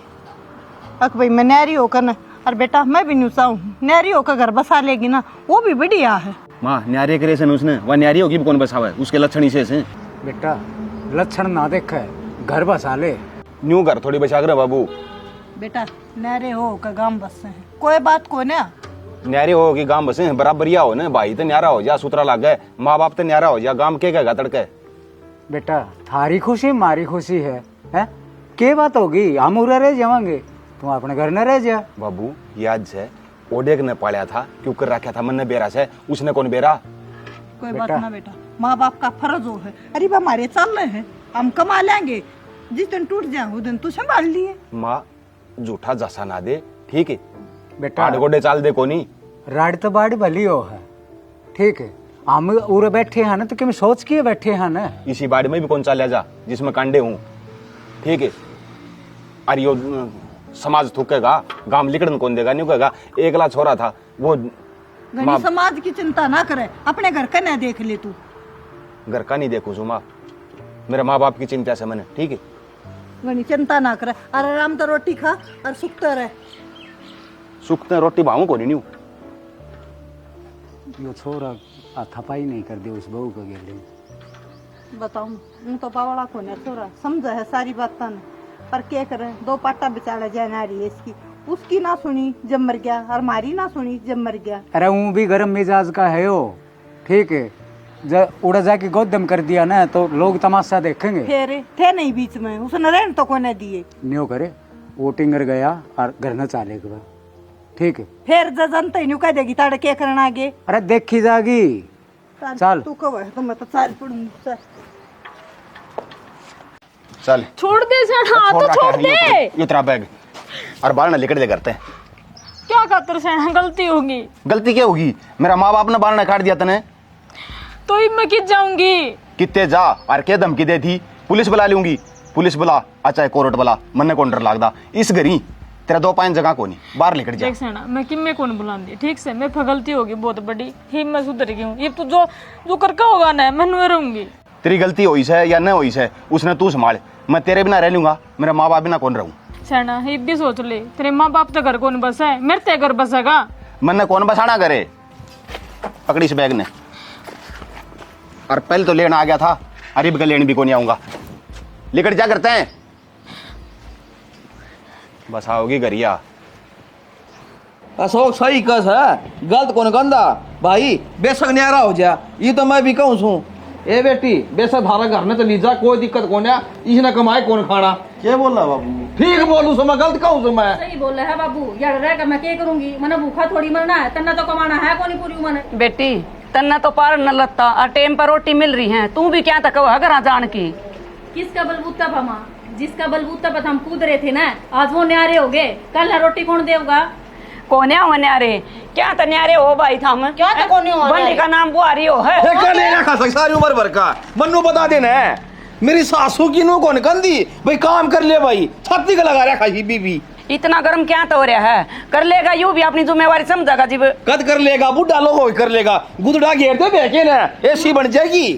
अक भाई मैं न्यारी होकर ना और बेटा मैं भी न्यूसा हूँ न्यारी होकर घर बसा लेगी ना वो भी बढ़िया है माँ न्यारे करे से उसने वह न्यारी होगी कौन बसावा उसके लक्षण ही से बेटा लक्षण ना देखे घर बसा ले न्यू घर थोड़ी बचा कर बाबू बेटा न्यारे हो का गांव बसे हैं कोई बात को ना न्यारे हो कि गांव बसे बराबरिया हो ना भाई तो न्यारा हो जा सूत्रा लग गए माँ बाप तो न्यारा हो जा गांव के कहेगा तड़के बेटा थारी खुशी मारी खुशी है के बात होगी हम उरा रह जाएंगे तुम अपने घर न रह जा बाबू याद है ओडेक ने पाया था, क्यों कर रखा था मन ने बेरा से, उसने कौन बेरा? कोई बात ना बेटा, माँ बाप का फर्ज हो है। अरे बा हमारे चल रहे हैं, हम कमा लेंगे, जिस दिन टूट जाए उस दिन तू संभाल लिए। माँ झूठा जसा ना दे, ठीक है बेटा आठ गोडे चाल दे कोनी। राड तो बाड़ी भली हो है, ठीक है हम उरे बैठे हैं ना, तो कि सोच के बैठे हैं ना। इसी बाड़ी में भी कौन चाल जा जिसमें कांडे हूँ, ठीक है। अरे यो समाज थूकेगा, गांव लिकड़न कौन देगा, नहीं कहेगा एकला छोरा था वो। घनी समाज की चिंता ना करे, अपने घर का ना देख ले तू। घर का नहीं देखू माँ, मेरे माँ बाप की चिंता से मैंने, ठीक है। घनी चिंता ना करे, आराम तो रोटी खा और सुखते रहे। सुखते रोटी भावू को नहीं। यो छोरा थपाई नहीं कर दी उस बहू को गेले। बताऊं हूं तो पावड़ा को ने छोरा समझा है सारी बात ने, पर क्या करे, दो पाटा बेचारा जानारी है इसकी, उसकी ना सुनी जब मर गया और हमारी ना सुनी जब मर गया। अरे वो भी गरम मिजाज का है यो, ठीक है। जब उड़ा जाके गोदम कर दिया ना तो लोग तमाशा देखेंगे। फिर थे नहीं बीच में, उसने रहने तो कोने दिए। न्यो करे वोटिंग कर गया और घर न चाले के बाद, ठीक है। फिर जनता न्यू कह देगी ताड़े क्या करना आगे। अरे देखी जागी, चल तू कब है तो मैं तो चाल पड़ूंगी। चल चल छोड़ दे सेना, तो छोड़ दे। ये तेरा बैग और बाल ना लिकड़ दे करते हैं। क्या खातर सेना, गलती होगी। गलती क्या होगी, मेरा माँ बाप ने बाल ना काट दिया तने, तो ही मैं कित जाऊंगी। कितने जा और क्या धमकी दे थी, पुलिस बुला लूंगी, पुलिस बुला अच्छा कोर्ट बुला, मन को डर लगदा इस घरी तेरा दो पांच जगह को नहीं बाहर निकल जा। देख सेना, मैं किम्मे कौन बुलांदी, ठीक से मैं गलती होगी बहुत बड़ी ही, मैं सुधर गई हूँ। ये तू जो जो करका होगा ना मैं नुए रहूंगी। तेरी गलती हुई से या न हुई से उसने तू संभाल, मैं तेरे बिना रह लूंगा, मेरा माँ बाप बिना कौन रहूं। सेना ये भी सोच ले, तेरे माँ बाप तो घर कौन बसा है, मेरे ते घर बसेगा। मन ने कौन बसाना करे, पकड़ी इस बैग ने। और पहले तो लेना आ गया था, अरे भी लेने भी को नहीं आऊंगा, लेकर क्या करते हैं बस आओगी गरिया। अशोक सही कस है, गलत कौन गंदा भाई, बेशक न्यारा हो जा, ये तो मैं भी कहूँ छू। ए बेटी बेशक धारा घर में चली जा, कोई दिक्कत कौन है, इसने कमाए कौन खाना। क्या बोल रहा बाबू? ठीक बोलू सो, मैं गलत कहूँ सो मैं। सही बोल रहा है बाबू, यार रहेगा मैं क्या करूंगी, मैंने भूखा थोड़ी मरना है, तन्ना तो कमाना है कौन पूरी उम्र। बेटी तन्ना तो पार न लगता और टेम पर रोटी मिल रही है, तू भी क्या तक घर जान की। किसका बलबूता भामा, जिसका बलबूता पर हम कूद रहे थे ना, आज वो न्यारे हो गए, कल रोटी कौन देगा। कोने हो न्यारे, क्या तो न्यारे हो भाई थाम, क्या तो कोने हो बंदी का नाम बुआरी हो है। नहीं खा सक सारी उम्र भर का, मन्नू बता देना है मेरी सासू की नू कौन कंदी भाई, काम कर ले भाई, छाती का लगा रखा ही बीबी। इतना गर्म क्या तो हो रहा है, कर लेगा यूं भी अपनी जिम्मेवारी समझेगा जीव। कद कर लेगा, बुढ़ा लोग हो कर लेगा, गुदड़ा घेर दे बेके ना, एसी बन जाएगी।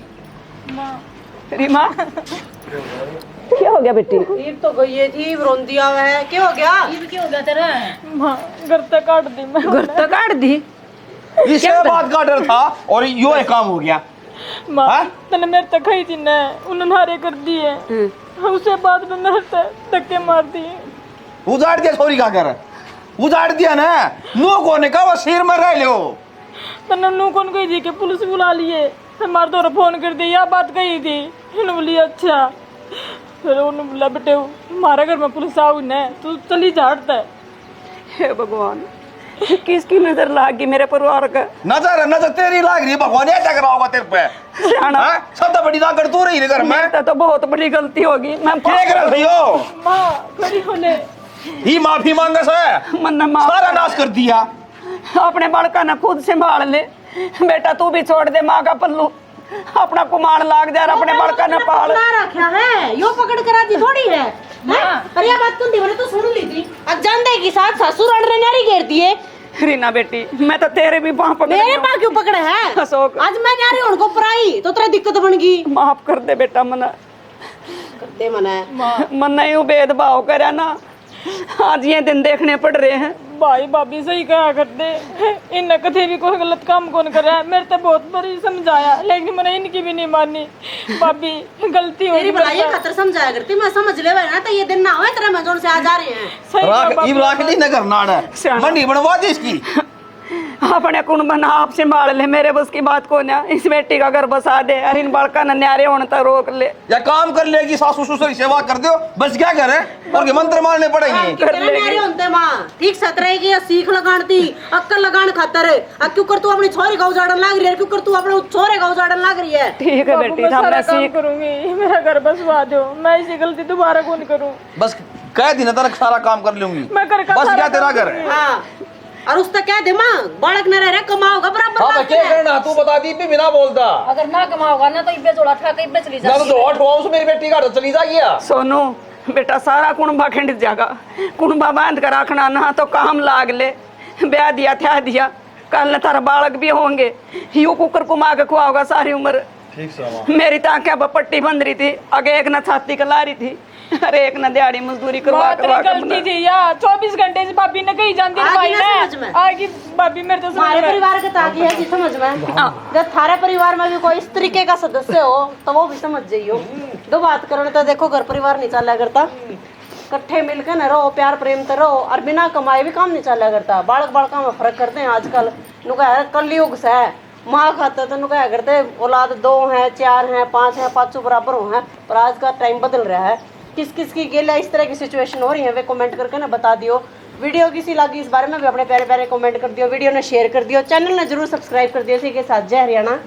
तेरी माँ क्या हो गया बेटी? ईब तो गई है जी, रोंदी आवे है, क्या हो गया? ये क्या हो गया तेरा। माँ घर तक काट दी मैं, घर तो काट दी। इसे बात का डर था और यो एक काम हो गया। माँ तने मेरे तक खाई थी ना, उन्होंने हारे कर दिए, उसके बाद में मेरे तक धक्के मार दिए। उजाड़ दिया छोरी का घर, उजाड़ दिया ना, नो कोने का वो सिर में रह लो। तने नू कौन कही थी कि पुलिस बुला लिए, हमारे तो फोन कर दी, या बात कही थी, इन्होंने बोली अच्छा, फिर उन्होंने बोला बेटे हमारे घर में पुलिस आओगी ना तू चली झाड़ता है। हे भगवान किसकी नजर लाग गई मेरे परिवार का। नजर नजर तेरी लाग रही, भगवान ये टकरा होगा तेरे पे। सबसे बड़ी दागड़ तू रही घर में, तो बहुत बड़ी गलती होगी। मैं क्या कर रही हो माँ खड़ी होने ही माफी मांगे से मन सारा नाश कर दिया। अपने बालका ने खुद संभाल ले बेटा, तू भी छोड़ दे माँ का पल्लू, अपना कुमार लाग जा, अपने बालका ने पाल रखा है, यो पकड़ कर आती थोड़ी है। अरे ये बात तुम दीवाने तो सुन ली थी, अब जानते के साथ ससुर अड़ने नारी घेर दिए। रीना बेटी मैं तो तेरे भी पाँव पकड़, मेरे पाँव क्यों पकड़े हैं अशोक? आज मैं नारी उनको पराई तो तेरा दिक्कत बन गई। माफ कर दे बेटा, मना कर दे मना, मना यूं भेदभाव करे ना, आज ये दिन देखने पड़ रहे हैं। भाई भाभी सही कहा करते, इन कथे भी कोई गलत काम कौन करा है, मेरे तो बहुत बड़ी समझाया लेकिन मैंने इनकी भी नहीं मानी। भाभी गलती हो तेरी भलाई खातर समझाया करती, मैं समझ ले ना तो ये दिन ना हो तेरा मैं जोर से आ जा रहे हैं। राख इब राख ली नगर नाड़ है, मंडी बनवा दे इसकी। अपने कुण बना आप संभाल ले, मेरे बस की बात को ना। इस बेटी का घर बसा दे और इन बड़का न न्यारे होने तक रोक ले। या काम कर लेगी, सासू ससुर की सेवा कर दो, बस क्या करे, और के मंत्र मारने पड़ेंगे। न्यारे होते माँ ठीक सत रहेगी, सीख लगाती अक्कल लगान खातर क्यों कर तू अपनी छोरी का उजाड़न लाग रही है, क्यों कर तू अपने छोरे का उजाड़न लाग रही है। ठीक है बेटी, मैं सीख करूंगी, मेरा घर बसवा दो, मैं ऐसी गलती दोबारा कौन करूं। बस कह दिन तक सारा काम कर लूंगी, मैं घर का बस सारा क्या तेरा घर है। हाँ और उसका क्या दिमाग बालक न रह कमाओगा बराबर। हाँ क्या करना तू बता दी भी बिना बोलता। अगर ना कमाओगा ना तो इब्बे जोड़ा ठा के इब्बे चली ना तो जोड़ ठोस मेरी बेटी का चली जा गया। सोनू बेटा सारा कुणबा खंडित जागा, कुणबा बांध कर रखना ना तो काम लाग ले। ब्याह दिया था दिया, कल न तारा बालक भी होंगे, यू कुकर कुमा के खुआओगा सारी उम्र। मेरी तो आंखें पट्टी बंद रही थी, आगे एक न छाती कला रही थी, अरे एक न दिहाड़ी मजदूरी करवा गलती थी यार, 24 घंटे से भाभी ने कहीं जानती भाई ने आगे भाभी मेरे तो हमारे परिवार के ताकि है कि समझ में जब थारे परिवार में भी कोई इस तरीके का सदस्य हो तो वो भी समझ जाइयो। दो बात करो तो देखो घर परिवार नहीं चला करता, इकट्ठे मिलकर न रहो, प्यार प्रेम तो रहो, और बिना कमाए भी काम नहीं चला करता। बालक बालका में फर्क करते हैं आजकल, नुका कलयुग से है, माँ खाता तो नुका करते औलाद 2 हैं 4 हैं 5 हैं 5 बराबर हो हैं, पर आज का टाइम बदल रहा है। किस किस की गेला इस तरह की सिचुएशन हो रही है वे कमेंट करके ना बता दियो। वीडियो किसी लगी इस बारे में भी अपने प्यारे प्यारे कमेंट कर दियो, वीडियो ने शेयर कर दियो, चैनल ने जरूर सब्सक्राइब कर दियो। इसी के साथ जय हरियाणा।